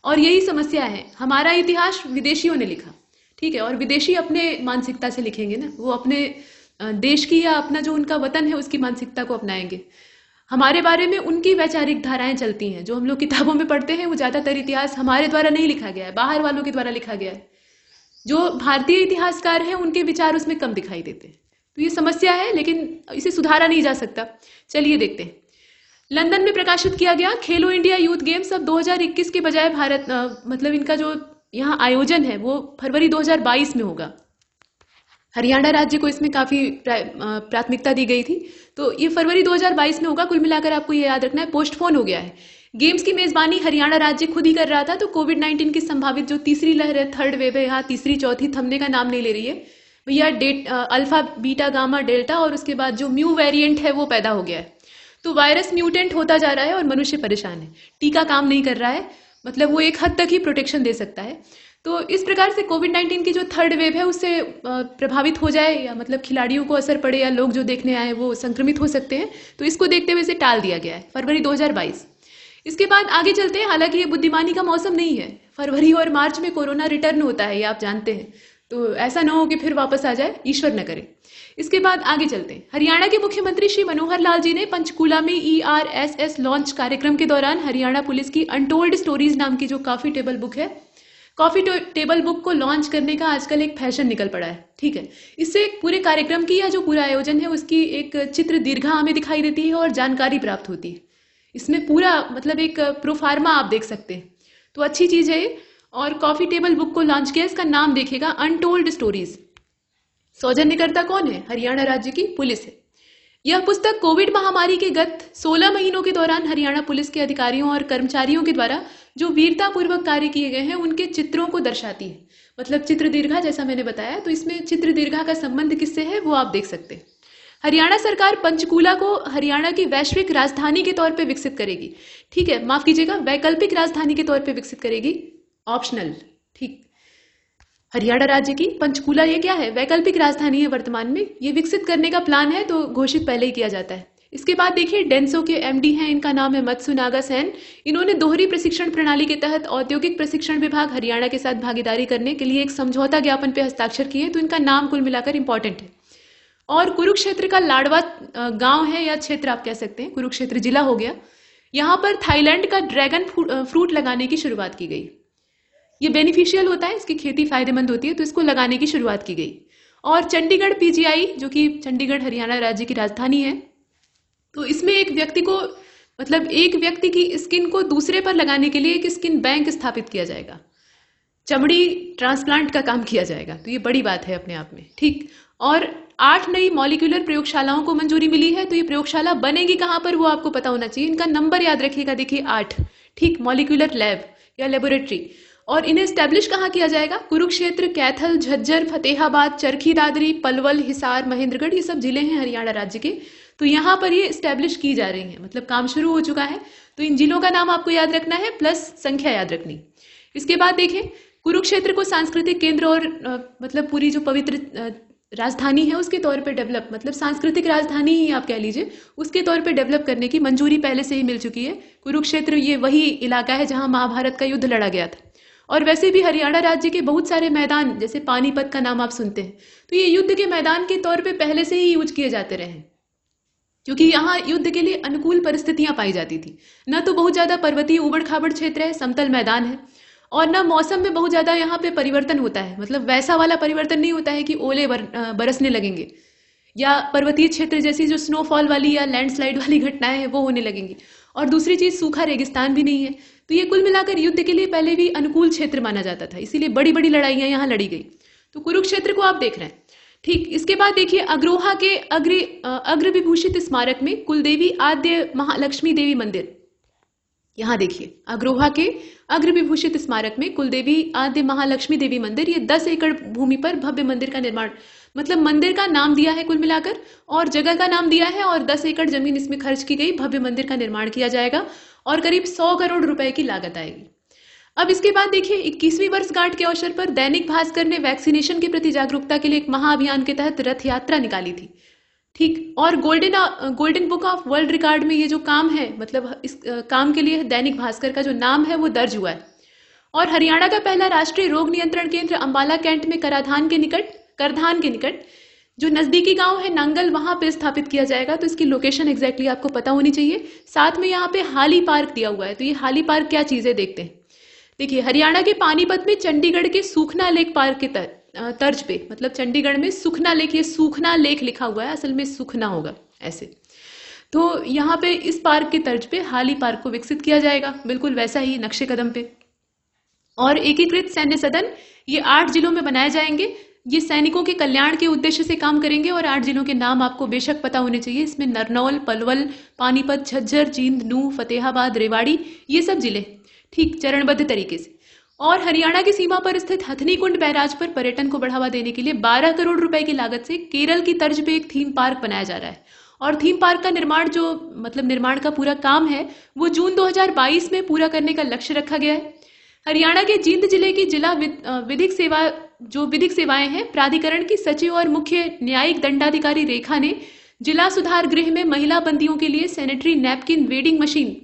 और यही समस्या है, हमारा इतिहास विदेशियों ने लिखा। ठीक है, और विदेशी अपने मानसिकता से लिखेंगे ना, वो अपने देश की या अपना जो उनका वतन है उसकी मानसिकता को अपनाएंगे। हमारे बारे में उनकी वैचारिक धाराएं चलती हैं, जो हम लोग किताबों में पढ़ते हैं वो ज्यादातर इतिहास हमारे द्वारा नहीं लिखा गया है, बाहर वालों के द्वारा लिखा गया है। जो भारतीय इतिहासकार हैं उनके विचार उसमें कम दिखाई देते हैं। तो ये समस्या है, लेकिन इसे सुधारा नहीं जा सकता। चलिए देखते हैं। लंदन में प्रकाशित किया गया खेलो इंडिया यूथ गेम्स अब 2021 के बजाय भारत मतलब इनका जो यहाँ आयोजन है वो फरवरी 2022 में होगा। हरियाणा राज्य को इसमें काफी प्राथमिकता दी गई थी, तो ये फरवरी 2022 में होगा। कुल मिलाकर आपको ये याद रखना है, पोस्टपोन हो गया है। गेम्स की मेजबानी हरियाणा राज्य खुद ही कर रहा था, तो कोविड-19 की संभावित जो तीसरी लहर है, थर्ड वेव है, यहाँ तीसरी चौथी थमने का नाम नहीं ले रही है भैया। अल्फा बीटा गामा डेल्टा और उसके बाद जो म्यू वेरिएंट है वो पैदा हो गया है। तो वायरस म्यूटेंट होता जा रहा है और मनुष्य परेशान है। टीका काम नहीं कर रहा है, मतलब वो एक हद तक ही प्रोटेक्शन दे सकता है। तो इस प्रकार से कोविड-19 की जो थर्ड वेव है उससे प्रभावित हो जाए, या मतलब खिलाड़ियों को असर पड़े, या लोग जो देखने आए वो संक्रमित हो सकते हैं। तो इसको देखते हुए इसे टाल दिया गया है, फरवरी 2022। इसके बाद आगे चलते हैं। हालांकि ये बुद्धिमानी का मौसम नहीं है, फरवरी और मार्च में कोरोना रिटर्न होता है, ये आप जानते हैं। तो ऐसा ना हो कि फिर वापस आ जाए, ईश्वर न करे। इसके बाद आगे चलते हैं। हरियाणा के मुख्यमंत्री श्री मनोहर लाल जी ने पंचकूला में ERSS लॉन्च कार्यक्रम के दौरान हरियाणा पुलिस की अनटोल्ड स्टोरीज नाम की जो काफी टेबल बुक है, कॉफी टेबल बुक को लॉन्च करने का आजकल एक फैशन निकल पड़ा है, ठीक है। इससे पूरे कार्यक्रम की या जो पूरा आयोजन है उसकी एक चित्र दीर्घा हमें दिखाई देती है और जानकारी प्राप्त होती है। इसमें पूरा मतलब एक प्रोफार्मा आप देख सकते हैं, तो अच्छी चीज़ है। और कॉफी टेबल बुक को लॉन्च किया, इसका नाम देखिएगा अनटोल्ड स्टोरीज। सौजन्यकर्ता कौन है? हरियाणा राज्य की पुलिस है। यह पुस्तक कोविड महामारी के गत 16 महीनों के दौरान हरियाणा पुलिस के अधिकारियों और कर्मचारियों के द्वारा जो वीरतापूर्वक कार्य किए गए हैं उनके चित्रों को दर्शाती है। मतलब चित्र दीर्घा, जैसा मैंने बताया, तो इसमें चित्र दीर्घा का संबंध किससे है वो आप देख सकते हैं। हरियाणा सरकार पंचकूला को हरियाणा की वैश्विक राजधानी के तौर पे विकसित करेगी, ठीक है, माफ कीजिएगा, वैकल्पिक राजधानी के तौर पे विकसित करेगी, ऑप्शनल, ठीक। हरियाणा राज्य की पंचकूला ये क्या है? वैकल्पिक राजधानी है वर्तमान में, ये विकसित करने का प्लान है तो घोषित पहले ही किया जाता है। इसके बाद देखिए डेंसो के एमडी हैं, इनका नाम है मत्सुनागा सेन। इन्होंने दोहरी प्रशिक्षण प्रणाली के तहत औद्योगिक प्रशिक्षण विभाग हरियाणा के साथ भागीदारी करने के लिए एक समझौता ज्ञापन पे हस्ताक्षर किए, तो इनका नाम कुल मिलाकर इंपॉर्टेंट है। और कुरुक्षेत्र का लाडवा गांव है या क्षेत्र आप कह सकते हैं, कुरुक्षेत्र जिला हो गया। यहाँ पर थाईलैंड का ड्रैगन फ्रूट लगाने की शुरुआत की गई। ये बेनिफिशियल होता है, इसकी खेती फायदेमंद होती है, तो इसको लगाने की शुरुआत की गई। और चंडीगढ़ पीजीआई, जो कि चंडीगढ़ हरियाणा राज्य की राजधानी है, तो इसमें एक व्यक्ति को मतलब एक व्यक्ति की स्किन को दूसरे पर लगाने के लिए एक स्किन बैंक स्थापित किया जाएगा, चमड़ी ट्रांसप्लांट का काम किया जाएगा, तो ये बड़ी बात है अपने आप में, ठीक। और 8 नई मॉलिक्यूलर प्रयोगशालाओं को मंजूरी मिली है, तो ये प्रयोगशाला बनेगी कहाँ पर वो आपको पता होना चाहिए। इनका नंबर याद रखिएगा, देखिए 8, ठीक, मॉलिक्यूलर लैब या लेबोरेटरी। और इन्हें स्टैब्लिश कहाँ किया जाएगा? कुरुक्षेत्र, कैथल, झज्जर, फतेहाबाद, चरखी दादरी, पलवल, हिसार, महेंद्रगढ़, ये सब जिले हैं हरियाणा राज्य के, तो यहाँ पर ये स्टैब्लिश की जा रही है, मतलब काम शुरू हो चुका है। तो इन जिलों का नाम आपको याद रखना है प्लस संख्या याद रखनी। इसके बाद देखें, कुरुक्षेत्र को सांस्कृतिक केंद्र और मतलब पूरी जो पवित्र राजधानी है उसके तौर पे डेवलप, मतलब सांस्कृतिक राजधानी ही आप कह लीजिए, उसके तौर पे डेवलप करने की मंजूरी पहले से ही मिल चुकी है। कुरुक्षेत्र ये वही इलाका है जहां महाभारत का युद्ध लड़ा गया था। और वैसे भी हरियाणा राज्य के बहुत सारे मैदान, जैसे पानीपत का नाम आप सुनते हैं, तो ये युद्ध के मैदान के तौर पे पहले से ही यूज किए जाते रहे हैं, क्योंकि यहाँ युद्ध के लिए अनुकूल परिस्थितियां पाई जाती थी। न तो बहुत ज्यादा पर्वतीय उबड़ खाबड़ क्षेत्र है, समतल मैदान है, और न मौसम में बहुत ज्यादा यहाँ पे परिवर्तन होता है, मतलब वैसा वाला परिवर्तन नहीं होता है कि ओले बरसने लगेंगे या पर्वतीय क्षेत्र जैसी जो स्नोफॉल वाली या लैंडस्लाइड वाली घटनाएं हैं वो होने लगेंगी। और दूसरी चीज, सूखा रेगिस्तान भी नहीं है, तो ये कुल मिलाकर युद्ध के लिए पहले भी अनुकूल क्षेत्र माना जाता था, इसीलिए बड़ी बड़ी लड़ाइयां यहाँ लड़ी गई। तो कुरुक्षेत्र को आप देख रहे हैं, ठीक। इसके बाद देखिए अग्रोहा के अग्र विभूषित स्मारक में कुलदेवी आद्य महालक्ष्मी देवी मंदिर, यहाँ देखिए अग्रोहा के अग्र विभूषित स्मारक में कुलदेवी आद्य महालक्ष्मी देवी मंदिर, ये 10 एकड़ भूमि पर भव्य मंदिर का निर्माण, मतलब मंदिर का नाम दिया है कुल मिलाकर और जगह का नाम दिया है और 10 एकड़ जमीन इसमें खर्च की गई, भव्य मंदिर का निर्माण किया जाएगा और करीब 100 करोड़ रुपए की लागत आएगी। अब इसके बाद देखिए 21वीं वर्षगांठ के अवसर पर दैनिक भास्कर ने वैक्सीनेशन के प्रति जागरूकता के लिए एक महाअभियान के तहत रथ यात्रा निकाली थी, ठीक। और golden book of world record में ये जो काम है, मतलब इस काम के लिए दैनिक भास्कर का जो नाम है वो दर्ज हुआ है। और हरियाणा का पहला राष्ट्रीय रोग नियंत्रण केंद्र अंबाला कैंट में करधान के निकट जो नजदीकी गांव है नांगल, वहां पे स्थापित किया जाएगा। तो इसकी लोकेशन एग्जैक्टली आपको पता होनी चाहिए। साथ में यहाँ पे हाली पार्क दिया हुआ है, तो ये हाली पार्क क्या चीज है देखते हैं। देखिए हरियाणा के पानीपत में चंडीगढ़ के सूखना लेक पार्क के तर्ज पे, मतलब चंडीगढ़ में सुखना लेक, ये सूखना लेक लिखा हुआ है, असल में सुखना होगा ऐसे। तो यहाँ पे इस पार्क के तर्ज पे हाली पार्क को विकसित किया जाएगा, बिल्कुल वैसा ही नक्शे कदम पे। और एकीकृत सैन्य सदन ये 8 जिलों में बनाए जाएंगे, ये सैनिकों के कल्याण के उद्देश्य से काम करेंगे। और 8 जिलों के नाम आपको बेशक पता होने चाहिए, इसमें नरनौल, पलवल, पानीपत, झज्जर, जींद, नूह, फतेहाबाद, रेवाड़ी, ये सब जिले, ठीक, चरणबद्ध तरीके से। और हरियाणा की सीमा पर स्थित हथनीकुंड बैराज पर पर्यटन को बढ़ावा देने के लिए 12 करोड़ रुपए की लागत से केरल की तर्ज पे एक थीम पार्क बनाया जा रहा है। और थीम पार्क का निर्माण निर्माण का पूरा काम है वो जून 2022 में पूरा करने का लक्ष्य रखा गया है। हरियाणा के जींद जिले की जिला विधिक सेवाएं हैं, प्राधिकरण की सचिव और मुख्य न्यायिक दंडाधिकारी रेखा ने जिला सुधार गृह में महिला बंदियों के लिए सैनिटरी नैपकिन वेडिंग मशीन,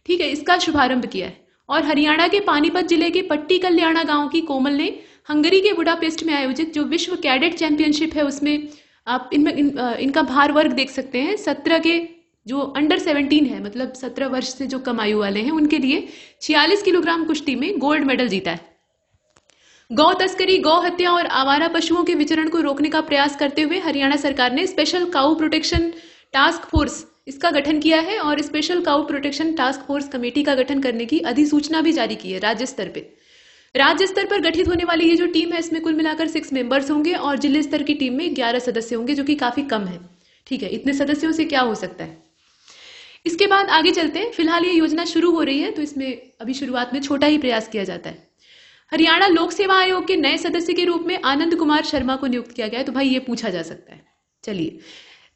ठीक है, इसका शुभारंभ किया है। और हरियाणा के पानीपत जिले के पट्टी कल्याणा गांव की कोमल ने हंगरी के बुडापेस्ट में आयोजित जो विश्व कैडेट चैंपियनशिप है उसमें आप इनका भार वर्ग देख सकते हैं। 17 के जो अंडर 17 है, मतलब 17 वर्ष से जो कम आयु वाले हैं, उनके लिए 46 किलोग्राम कुश्ती में गोल्ड मेडल जीता है। गौ तस्करी, गौ हत्या और आवारा पशुओं के विचरण को रोकने का प्रयास करते हुए हरियाणा सरकार ने स्पेशल काऊ प्रोटेक्शन टास्क फोर्स इसका गठन किया है और स्पेशल काऊ प्रोटेक्शन टास्क फोर्स कमेटी का गठन करने की अधिसूचना भी जारी की है राज्य स्तर पे। राज्य स्तर पर गठित होने वाली ये जो टीम है इसमें कुल मिलाकर 6 मेंबर्स होंगे और जिले स्तर की टीम में 11 सदस्य होंगे, जो कि काफी कम है। ठीक है, इतने सदस्यों से क्या हो सकता है। इसके बाद आगे चलते हैं। फिलहाल ये योजना शुरू हो रही है तो इसमें अभी शुरुआत में छोटा ही प्रयास किया जाता है। हरियाणा लोक सेवा आयोग के नए सदस्य के रूप में आनंद कुमार शर्मा को नियुक्त किया गया है। तो भाई ये पूछा जा सकता है। चलिए,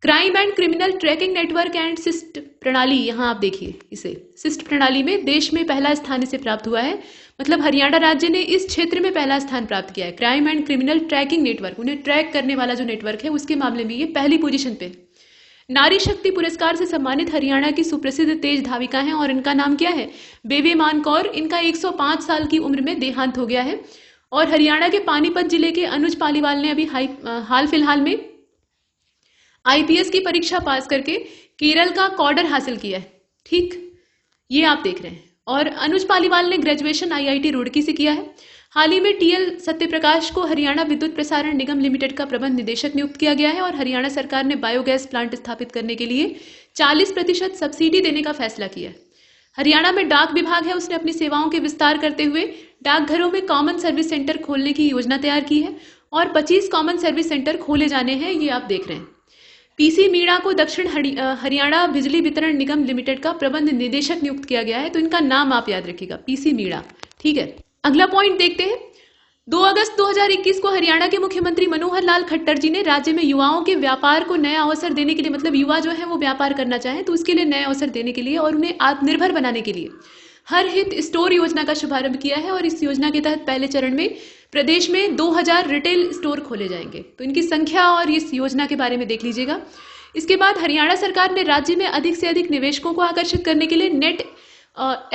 crime and criminal tracking network and cyst प्रणाली, यहां आप देखिए इसे, सिस्ट प्रणाली में देश में पहला स्थान इसे प्राप्त हुआ है। मतलब हरियाणा राज्य ने इस क्षेत्र में पहला स्थान प्राप्त किया है। Crime and criminal tracking network, उन्हें ट्रैक करने वाला जो नेटवर्क है उसके मामले में ये पहली पोजीशन पे। नारी शक्ति पुरस्कार से सम्मानित हरियाणा की सुप्रसिद्ध तेज धाविका हैं और इनका नाम क्या है, बेबी मान कौर। इनका 105 साल की उम्र में देहांत हो गया है। और हरियाणा के पानीपत जिले के अनुज पालीवाल ने अभी हाल फिलहाल में आईपीएस की परीक्षा पास करके केरल का कॉडर हासिल किया है। ठीक, ये आप देख रहे हैं। और अनुज पालीवाल ने ग्रेजुएशन आईआईटी रुड़की से किया है। हाल ही में टीएल सत्यप्रकाश को हरियाणा विद्युत प्रसारण निगम लिमिटेड का प्रबंध निदेशक नियुक्त किया गया है और हरियाणा सरकार ने बायोगैस प्लांट स्थापित करने के लिए 40% सब्सिडी देने का फैसला किया है। हरियाणा में डाक विभाग है, उसने अपनी सेवाओं के विस्तार करते हुए डाकघरों में कॉमन सर्विस सेंटर खोलने की योजना तैयार की है और 25 कॉमन सर्विस सेंटर खोले जाने हैं, ये आप देख रहे हैं। पीसी मीणा को दक्षिण हरियाणा बिजली वितरण निगम लिमिटेड का प्रबंध निदेशक नियुक्त किया गया है। तो इनका नाम आप याद रखिएगा, पीसी मीणा। ठीक है, अगला पॉइंट देखते हैं। 2 अगस्त 2021 को हरियाणा के मुख्यमंत्री मनोहर लाल खट्टर जी ने राज्य में युवाओं के व्यापार को नया अवसर देने के लिए, मतलब युवा जो है वो व्यापार करना चाहें तो उसके लिए नए अवसर देने के लिए और उन्हें आत्मनिर्भर बनाने के लिए हर हित स्टोर योजना का शुभारंभ किया है। और इस योजना के तहत पहले चरण में प्रदेश में 2000 रिटेल स्टोर खोले जाएंगे। तो इनकी संख्या और इस योजना के बारे में देख लीजिएगा। इसके बाद हरियाणा सरकार ने राज्य में अधिक से अधिक निवेशकों को आकर्षित करने के लिए नेट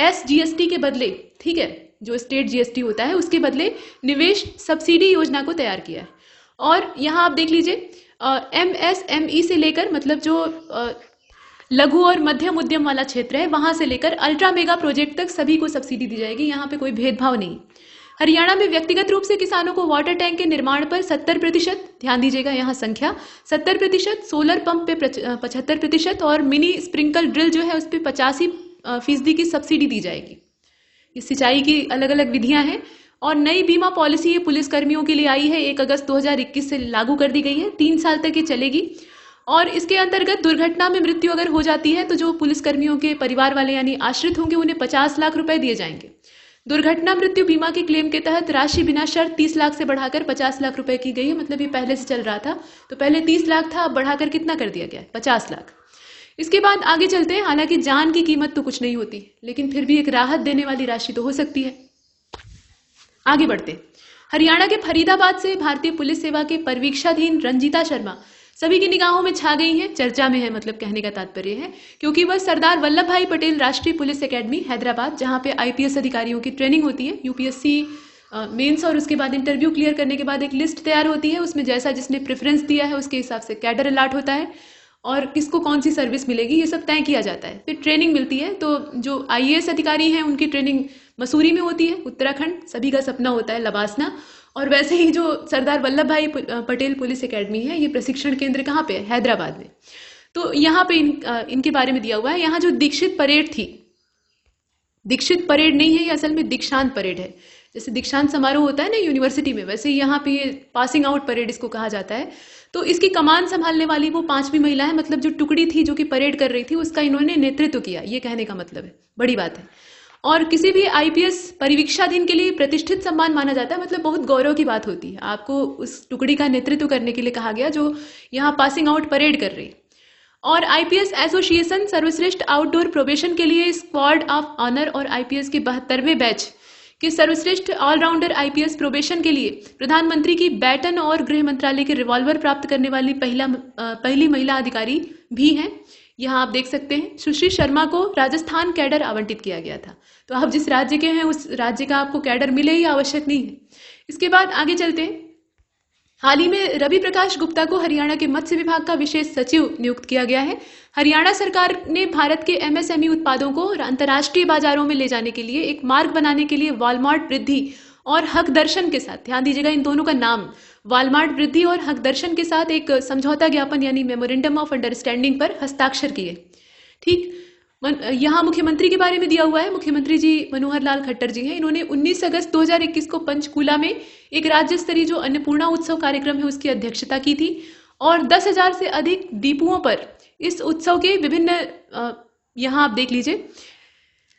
SGST के बदले, ठीक है, जो स्टेट GST होता है उसके बदले निवेश सब्सिडी योजना को तैयार किया है। और यहाँ आप देख लीजिए MSME से लेकर, मतलब जो लघु और मध्यम उद्यम वाला क्षेत्र है वहां से लेकर अल्ट्रा मेगा प्रोजेक्ट तक सभी को सब्सिडी दी जाएगी। यहाँ पे कोई भेदभाव नहीं। हरियाणा में व्यक्तिगत रूप से किसानों को वाटर टैंक के निर्माण पर 70%, ध्यान दीजिएगा यहाँ संख्या 70%, सोलर पंप पे 75% और मिनी स्प्रिंकल ड्रिल जो है उस पर 85% की सब्सिडी दी जाएगी। इस सिंचाई की अलग अलग विधियां हैं। और नई बीमा पॉलिसी ये पुलिस कर्मियों के लिए आई है, 1 अगस्त 2021 से लागू कर दी गई है। 3 साल तक ये चलेगी। और इसके अंतर्गत दुर्घटना में मृत्यु अगर हो जाती है तो जो पुलिसकर्मियों के परिवार वाले यानी आश्रित होंगे उन्हें 50 लाख रुपए दिए जाएंगे। दुर्घटना मृत्यु बीमा के क्लेम के तहत राशि बिना शर्त 30 लाख से बढ़ाकर 50 लाख रुपए की गई है। मतलब ये पहले से चल रहा था, तो पहले 30 लाख था, अब बढ़ाकर कितना कर दिया गया है, 50 लाख। इसके बाद आगे चलते हैं। हालांकि जान की कीमत तो कुछ नहीं होती, लेकिन फिर भी एक राहत देने वाली राशि तो हो सकती है। आगे बढ़ते। हरियाणा के फरीदाबाद से भारतीय पुलिस सेवा के परिवीक्षाधीन रंजीता शर्मा सभी की निगाहों में छा गई हैं, चर्चा में है, मतलब कहने का तात्पर्य है, क्योंकि वह सरदार वल्लभ भाई पटेल राष्ट्रीय पुलिस एकेडमी हैदराबाद, जहां पे आईपीएस अधिकारियों की ट्रेनिंग होती है, यूपीएससी मेंस और उसके बाद इंटरव्यू क्लियर करने के बाद एक लिस्ट तैयार होती है। उसमें जैसा जिसने प्रेफरेंस दिया है उसके हिसाब से कैडर अलॉट होता है और किसको कौन सी सर्विस मिलेगी ये सब तय किया जाता है। फिर ट्रेनिंग मिलती है। तो जो आईएएस अधिकारी हैं उनकी ट्रेनिंग मसूरी में होती है, उत्तराखंड, सभी का सपना होता है लबासना। और वैसे ही जो सरदार वल्लभ भाई पटेल पुलिस एकेडमी है, ये प्रशिक्षण केंद्र कहाँ पे है, हैदराबाद में। तो यहाँ पे इनके बारे में दिया हुआ है। यहाँ जो दीक्षित परेड थी, दीक्षित परेड नहीं है, ये असल में दीक्षांत परेड है। जैसे दीक्षांत समारोह होता है ना यूनिवर्सिटी में, वैसे यहाँ पे ये पासिंग आउट परेड इसको कहा जाता है। तो इसकी कमान संभालने वाली वो 5वीं महिला है, मतलब जो टुकड़ी थी जो कि परेड कर रही थी उसका इन्होंने नेतृत्व किया, ये कहने का मतलब है, बड़ी बात है। और किसी भी आईपीएस परिवीक्षाधीन के लिए प्रतिष्ठित सम्मान माना जाता है, मतलब बहुत गौरव की बात होती है। आपको उस टुकड़ी का नेतृत्व करने के लिए कहा गया जो यहाँ पासिंग आउट परेड कर रही। और आईपीएस एसोसिएशन सर्वश्रेष्ठ आउटडोर प्रोबेशन के लिए स्क्वाड ऑफ ऑनर और आईपीएस के 72वें बैच के सर्वश्रेष्ठ ऑलराउंडर आईपीएस प्रोबेशन के लिए प्रधानमंत्री की बैटन और गृह मंत्रालय के रिवॉल्वर प्राप्त करने वाली पहली महिला अधिकारी भी हैं। यहाँ आप देख सकते हैं सुश्री शर्मा को राजस्थान कैडर आवंटित किया गया था। तो आप जिस राज्य के हैं उस राज्य का आपको कैडर मिले ही आवश्यक नहीं है। इसके बाद आगे चलते हैं। हाल ही में रवि प्रकाश गुप्ता को हरियाणा के मत्स्य विभाग का विशेष सचिव नियुक्त किया गया है। हरियाणा सरकार ने भारत के एमएसएमई उत्पादों को अंतर्राष्ट्रीय बाजारों में ले जाने के लिए एक मार्ग बनाने के लिए वॉलमार्ट वृद्धि और हक दर्शन के साथ, ध्यान दीजिएगा इन दोनों का नाम, वालमार्ट वृद्धि और हक दर्शन के साथ एक समझौता ज्ञापन यानी मेमोरेंडम ऑफ अंडरस्टैंडिंग पर हस्ताक्षर किए। ठीक, यहाँ मुख्यमंत्री के बारे में दिया हुआ है, मुख्यमंत्री जी मनोहर लाल खट्टर जी हैं। इन्होंने 19 अगस्त 2021 को पंचकूला में एक राज्य स्तरीय जो अन्नपूर्णा उत्सव कार्यक्रम है उसकी अध्यक्षता की थी और 10,000 से अधिक डिपुओं पर इस उत्सव के विभिन्न, यहाँ आप देख लीजिए,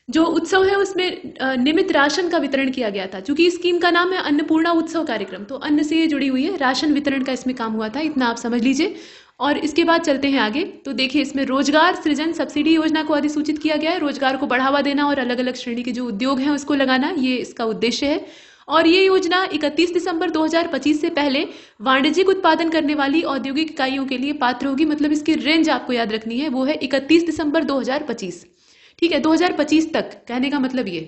जो उत्सव है उसमें नियमित राशन का वितरण किया गया था। चूंकि इस स्कीम का नाम है अन्नपूर्णा उत्सव कार्यक्रम, तो अन्न से ये जुड़ी हुई है, राशन वितरण का इसमें काम हुआ था, इतना आप समझ लीजिए। और इसके बाद चलते हैं आगे, तो देखिए इसमें रोजगार सृजन सब्सिडी योजना को अधिसूचित किया गया है। रोजगार को बढ़ावा देना और अलग अलग श्रेणी के जो उद्योग हैं उसको लगाना, ये इसका उद्देश्य है। और ये योजना 31 दिसंबर 2025 से पहले वाणिज्यिक उत्पादन करने वाली औद्योगिक इकाइयों के लिए पात्र होगी। मतलब इसकी रेंज आपको याद रखनी है, वो है 31 दिसंबर 2025। ठीक है, 2025 तक, कहने का मतलब ये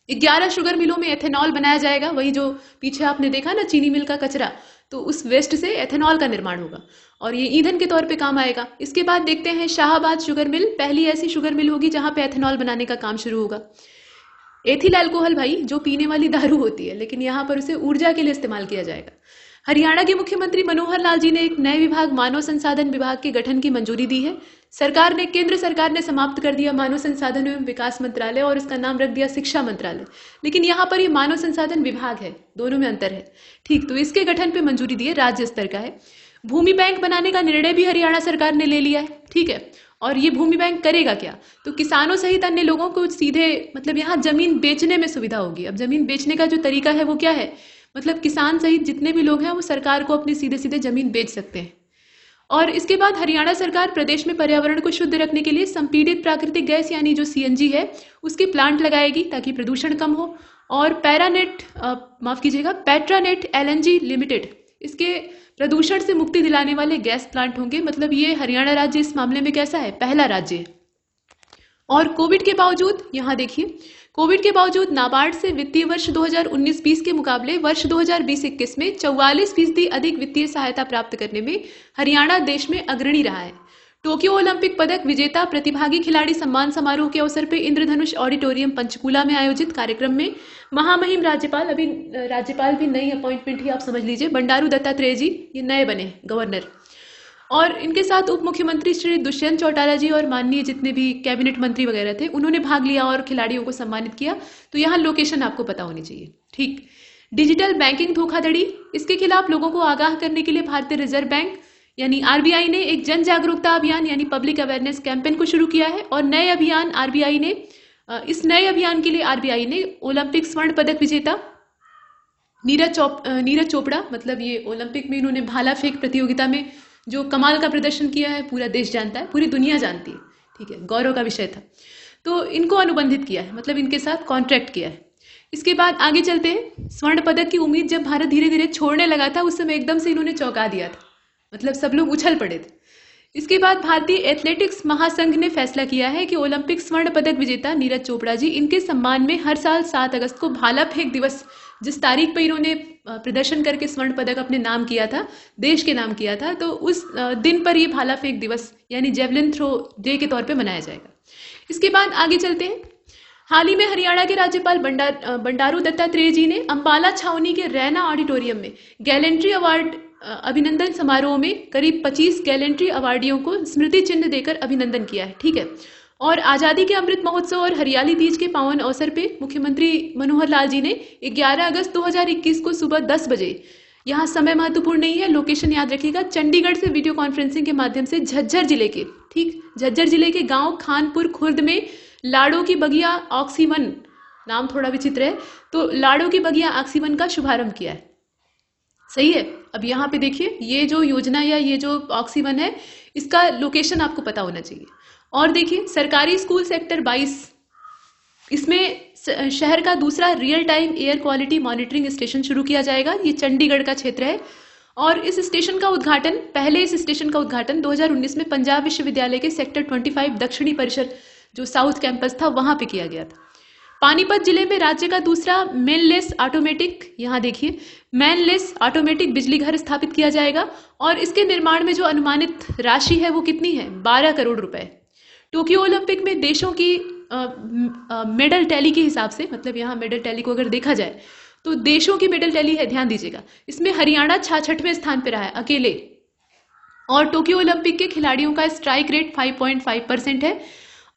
11 शुगर मिलों में एथेनॉल बनाया जाएगा। वही जो पीछे आपने देखा ना चीनी मिल का कचरा, तो उस वेस्ट से एथेनॉल का निर्माण होगा और ये ईंधन के तौर पे काम आएगा। इसके बाद देखते हैं शाहबाद शुगर मिल, पहली ऐसी शुगर मिल होगी जहां पे एथेनॉल बनाने का काम शुरू होगा। एथिल अल्कोहल भाई जो पीने वाली दारू होती है, लेकिन यहाँ पर उसे ऊर्जा के लिए इस्तेमाल किया जाएगा। हरियाणा के मुख्यमंत्री मनोहर लाल जी ने एक नए विभाग मानव संसाधन विभाग के गठन की मंजूरी दी है। केंद्र सरकार ने समाप्त कर दिया मानव संसाधन एवं विकास मंत्रालय और इसका नाम रख दिया शिक्षा मंत्रालय, लेकिन यहाँ पर ये मानव संसाधन विभाग है, दोनों में अंतर है। ठीक, तो इसके गठन पे मंजूरी दी है, राज्य स्तर का है। भूमि बैंक बनाने का निर्णय भी हरियाणा सरकार ने ले लिया है। ठीक है, और ये भूमि बैंक करेगा क्या, तो किसानों सहित अन्य लोगों को सीधे, मतलब यहाँ जमीन बेचने में सुविधा होगी। अब जमीन बेचने का जो तरीका है वो क्या है, मतलब किसान सहित जितने भी लोग हैं वो सरकार को अपनी सीधे सीधे जमीन बेच सकते हैं। और इसके बाद हरियाणा सरकार प्रदेश में पर्यावरण को शुद्ध रखने के लिए संपीड़ित प्राकृतिक गैस यानी जो सीएनजी है उसके प्लांट लगाएगी ताकि प्रदूषण कम हो। और पेट्रानेट एलएनजी लिमिटेड, इसके प्रदूषण से मुक्ति दिलाने वाले गैस प्लांट होंगे। मतलब ये हरियाणा राज्य इस मामले में कैसा है, पहला राज्य है। और कोविड के बावजूद, यहाँ देखिए, कोविड के बावजूद नाबार्ड से वित्तीय वर्ष 2019-20 के मुकाबले वर्ष 2020-21 में 44% अधिक वित्तीय सहायता प्राप्त करने में हरियाणा देश में अग्रणी रहा है। टोक्यो ओलंपिक पदक विजेता प्रतिभागी खिलाड़ी सम्मान समारोह के अवसर पर इंद्रधनुष ऑडिटोरियम पंचकूला में आयोजित कार्यक्रम में महामहिम राज्यपाल, अभी राज्यपाल भी नई अपॉइंटमेंट ही आप समझ लीजिए, बंडारू दत्तात्रेय जी ये नए बने गवर्नर, और इनके साथ उप मुख्यमंत्री श्री दुष्यंत चौटाला जी और माननीय जितने भी कैबिनेट मंत्री वगैरह थे उन्होंने भाग लिया और खिलाड़ियों को सम्मानित किया। तो यहाँ लोकेशन आपको पता होनी चाहिए। ठीक, डिजिटल बैंकिंग धोखाधड़ी, इसके खिलाफ लोगों को आगाह करने के लिए भारतीय रिजर्व बैंक यानी आरबीआई ने एक जन जागरूकता अभियान यानी पब्लिक अवेयरनेस कैंपेन को शुरू किया है। और नए अभियान आरबीआई ने, इस नए अभियान के लिए आरबीआई ने ओलंपिक स्वर्ण पदक विजेता नीरज चोपड़ा, मतलब ये ओलंपिक में इन्होंने भाला फेंक प्रतियोगिता में जो कमाल का प्रदर्शन किया है, पूरा देश जानता है, पूरी दुनिया जानती है। ठीक है, गौरव का विषय था, तो इनको अनुबंधित किया है, मतलब इनके साथ कॉन्ट्रैक्ट किया है। इसके बाद आगे चलते हैं। स्वर्ण पदक की उम्मीद जब भारत धीरे धीरे छोड़ने लगा था उस समय एकदम से इन्होंने चौंका दिया था, मतलब सब लोग उछल पड़े थे। इसके बाद भारतीय एथलेटिक्स महासंघ ने फैसला किया है कि ओलंपिक स्वर्ण पदक विजेता नीरज चोपड़ा जी, इनके सम्मान में हर साल 7 अगस्त को भाला फेंक दिवस, जिस तारीख पर इन्होंने प्रदर्शन करके स्वर्ण पदक अपने नाम किया था, देश के नाम किया था, तो उस दिन पर ये भाला फेंक दिवस यानी जेवलिन थ्रो डे के तौर पे मनाया जाएगा। इसके बाद आगे चलते हैं। हाल ही में हरियाणा के राज्यपाल बंडारू दत्तात्रेय जी ने अंबाला छावनी के रैना ऑडिटोरियम में गैलेंट्री अवार्ड अभिनंदन समारोह में करीब 25 गैलेंट्री अवार्डियों को स्मृति चिन्ह देकर अभिनंदन किया है। ठीक है, और आज़ादी के अमृत महोत्सव और हरियाली तीज के पावन अवसर पे मुख्यमंत्री मनोहर लाल जी ने 11 अगस्त 2021 को सुबह 10 बजे, यहाँ समय महत्वपूर्ण नहीं है, लोकेशन याद रखिएगा, चंडीगढ़ से वीडियो कॉन्फ्रेंसिंग के माध्यम से झज्जर जिले के, ठीक, झज्जर जिले के गांव खानपुर खुर्द में लाड़ो की बगिया ऑक्सीवन, नाम थोड़ा विचित्र है, तो लाड़ो की बगिया ऑक्सीवन का शुभारंभ किया है। सही है। अब यहाँ पे देखिए, ये जो योजना या ये जो ऑक्सीवन है, इसका लोकेशन आपको पता होना चाहिए। और देखिए, सरकारी स्कूल सेक्टर 22, इसमें शहर का दूसरा real time air quality monitoring station शुरू किया जाएगा। ये चंडीगढ़ का क्षेत्र है और इस स्टेशन का उद्घाटन 2019 में पंजाब विश्वविद्यालय के सेक्टर 25 दक्षिणी परिसर जो साउथ कैंपस था वहां पे किया गया था। पानीपत जिले में राज्य का दूसरा मैनलेस ऑटोमेटिक, यहाँ देखिए, मैनलेस ऑटोमेटिक बिजली घर स्थापित किया जाएगा और इसके निर्माण में जो अनुमानित राशि है वो कितनी है, 12 करोड़ रुपए। टोक्यो ओलंपिक में देशों की मेडल टैली के हिसाब से, मतलब यहाँ मेडल टैली को अगर देखा जाए तो देशों की मेडल टैली है, ध्यान दीजिएगा, इसमें हरियाणा 66वें स्थान पर रहा है अकेले। और टोक्यो ओलंपिक के खिलाड़ियों का स्ट्राइक रेट 5.5% है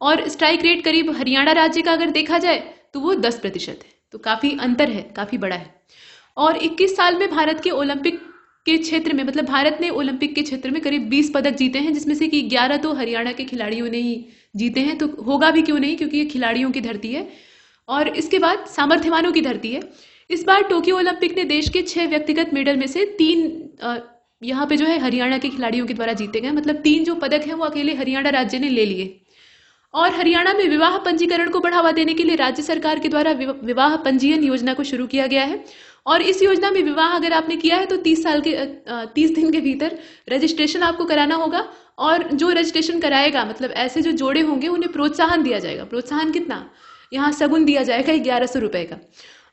और स्ट्राइक रेट करीब हरियाणा राज्य का अगर देखा जाए तो वो 10% है। तो काफी अंतर है, काफी बड़ा है। और 21 साल में भारत के ओलंपिक के क्षेत्र में, मतलब भारत ने ओलंपिक के क्षेत्र में करीब 20 पदक जीते हैं, जिसमें से कि 11 तो हरियाणा के खिलाड़ियों ने ही जीते हैं। तो होगा भी क्यों नहीं, क्योंकि ये खिलाड़ियों की धरती है और इसके बाद सामर्थ्यवानों की धरती है। इस बार टोक्यो ओलंपिक ने देश के 6 व्यक्तिगत मेडल में से 3 यहाँ पे जो है हरियाणा के खिलाड़ियों के द्वारा जीते गए, मतलब 3 जो पदक हैं वो अकेले हरियाणा राज्य ने ले लिए। और हरियाणा में विवाह पंजीकरण को बढ़ावा देने के लिए राज्य सरकार के द्वारा विवाह पंजीयन योजना को शुरू किया गया है। और इस योजना में विवाह अगर आपने किया है तो 30 दिन के भीतर रजिस्ट्रेशन आपको कराना होगा। और जो रजिस्ट्रेशन कराएगा, मतलब ऐसे जो जोड़े होंगे उन्हें प्रोत्साहन दिया जाएगा। प्रोत्साहन कितना, यहाँ शगुन दिया जाएगा 1100 रुपए का।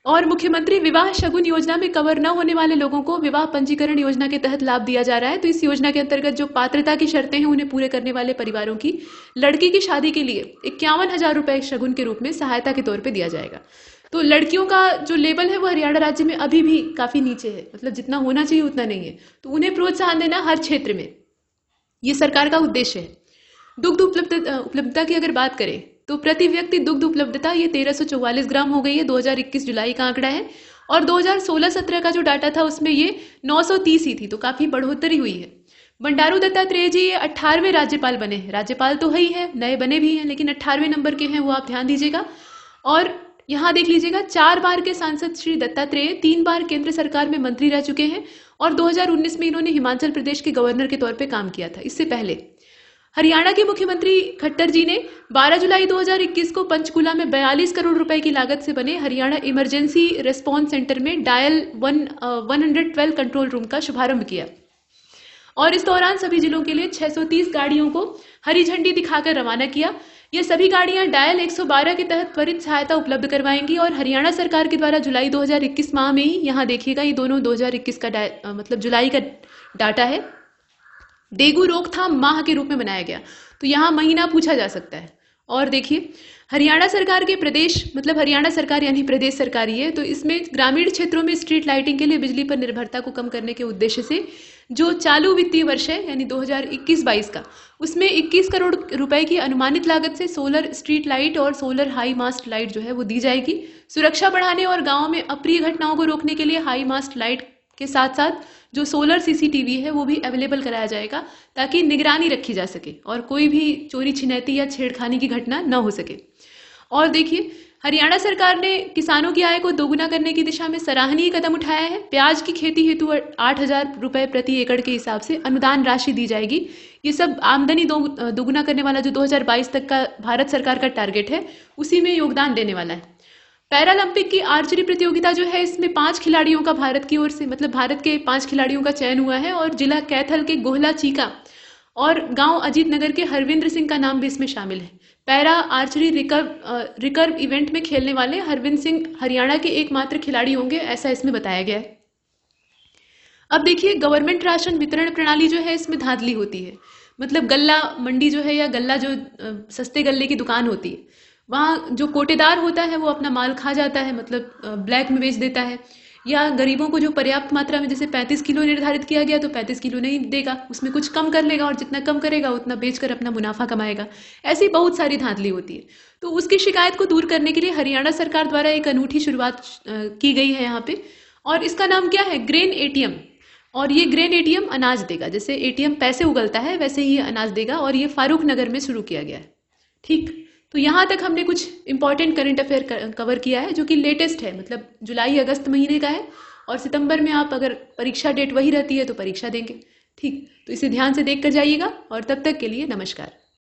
और मुख्यमंत्री विवाह शगुन योजना में कवर न होने वाले लोगों को विवाह पंजीकरण योजना के तहत लाभ दिया जा रहा है। तो इस योजना के अंतर्गत जो पात्रता की शर्तें हैं उन्हें पूरे करने वाले परिवारों की लड़की की शादी के लिए 51,000 रुपए शगुन के रूप में सहायता के तौर पर दिया जाएगा। तो लड़कियों का जो लेवल है वो हरियाणा राज्य में अभी भी काफी नीचे है, मतलब जितना होना चाहिए उतना नहीं है। तो उन्हें प्रोत्साहन देना हर क्षेत्र में, ये सरकार का उद्देश्य है। दुग्ध उपलब्धता की अगर बात करें तो प्रति व्यक्ति दुग्ध उपलब्धता ये 1344 ग्राम हो गई है, 2021 जुलाई का आंकड़ा है। और 2016-17 का जो डाटा था उसमें ये 930 ही थी, तो काफी बढ़ोतरी हुई है। बंडारू दत्तात्रेय जी ये 18वें राज्यपाल बने हैं। राज्यपाल तो है ही है, नए बने भी हैं, लेकिन 18वें नंबर के हैं, वो आप ध्यान दीजिएगा। और यहाँ देख लीजिएगा, 4 बार के सांसद श्री दत्तात्रेय 3 बार केंद्र सरकार में मंत्री रह चुके हैं और 2019 में इन्होंने हिमाचल प्रदेश के गवर्नर के तौर पे काम किया था। इससे पहले हरियाणा के मुख्यमंत्री खट्टर जी ने 12 जुलाई 2021 को पंचकूला में 42 करोड़ रुपए की लागत से बने हरियाणा इमरजेंसी रेस्पॉन्स सेंटर में डायल 112 कंट्रोल रूम का शुभारंभ किया। और इस दौरान सभी जिलों के लिए 630 गाड़ियों को हरी झंडी दिखाकर रवाना किया। ये सभी गाड़ियां डायल 112 के तहत त्वरित सहायता उपलब्ध करवाएंगी। और हरियाणा सरकार के द्वारा जुलाई 2021 माह में ही, यहाँ देखिएगा ये दोनों 2021 का मतलब जुलाई का डाटा है, डेंगू रोकथाम माह के रूप में मनाया गया। तो यहाँ महीना पूछा जा सकता है। और देखिए, हरियाणा सरकार के प्रदेश, मतलब हरियाणा सरकार यानी प्रदेश सरकार ही है, तो इसमें ग्रामीण क्षेत्रों में स्ट्रीट लाइटिंग के लिए बिजली पर निर्भरता को कम करने के उद्देश्य से जो चालू वित्तीय वर्ष है यानी 2021-22 का, उसमें 21 करोड़ रुपए की अनुमानित लागत से सोलर स्ट्रीट लाइट और सोलर हाई मास्ट लाइट जो है वो दी जाएगी। सुरक्षा बढ़ाने और गाँव में अप्रिय घटनाओं को रोकने के लिए हाई मास्ट लाइट के साथ साथ जो सोलर सीसीटीवी है वो भी अवेलेबल कराया जाएगा, ताकि निगरानी रखी जा सके और कोई भी चोरी छिनैती या छेड़खानी की घटना न हो सके। और देखिए, हरियाणा सरकार ने किसानों की आय को दोगुना करने की दिशा में सराहनीय कदम उठाया है। प्याज की खेती हेतु 8,000 रुपए प्रति एकड़ के हिसाब से अनुदान राशि दी जाएगी। ये सब आमदनी दोगुना करने वाला जो 2022 तक का भारत सरकार का टारगेट है, उसी में योगदान देने वाला है। पैरालंपिक की आर्चरी प्रतियोगिता जो है, इसमें 5 खिलाड़ियों का भारत की ओर से, मतलब भारत के 5 खिलाड़ियों का चयन हुआ है। और जिला कैथल के गोहला चीका और गांव अजीत नगर के हरविंद्र सिंह का नाम भी इसमें शामिल है। पैरा आर्चरी रिकर्व इवेंट में खेलने वाले हरविंद्र सिंह हरियाणा के एकमात्र खिलाड़ी होंगे, ऐसा इसमें बताया गया है। अब देखिए, गवर्नमेंट राशन वितरण प्रणाली जो है इसमें धांधली होती है। मतलब गल्ला मंडी जो है या गल्ला जो सस्ते गल्ले की दुकान होती है, वहाँ जो कोटेदार होता है वो अपना माल खा जाता है, मतलब ब्लैक में बेच देता है। या गरीबों को जो पर्याप्त मात्रा में, जैसे 35 किलो निर्धारित किया गया तो 35 किलो नहीं देगा, उसमें कुछ कम कर लेगा और जितना कम करेगा उतना बेचकर अपना मुनाफा कमाएगा। ऐसी बहुत सारी धांधली होती है। तो उसकी शिकायत को दूर करने के लिए हरियाणा सरकार द्वारा एक अनूठी शुरुआत की गई है यहाँ पे, और इसका नाम क्या है, ग्रेन एटीएम। और ये ग्रेन एटीएम अनाज देगा, जैसे एटीएम पैसे उगलता है वैसे ही अनाज देगा। और ये फारूक नगर में शुरू किया गया है। ठीक, तो यहाँ तक हमने कुछ इंपॉर्टेंट करंट अफेयर कवर किया है, जो कि लेटेस्ट है, मतलब जुलाई अगस्त महीने का है। और सितंबर में आप अगर परीक्षा डेट वही रहती है तो परीक्षा देंगे। ठीक, तो इसे ध्यान से देख कर जाइएगा। और तब तक के लिए नमस्कार।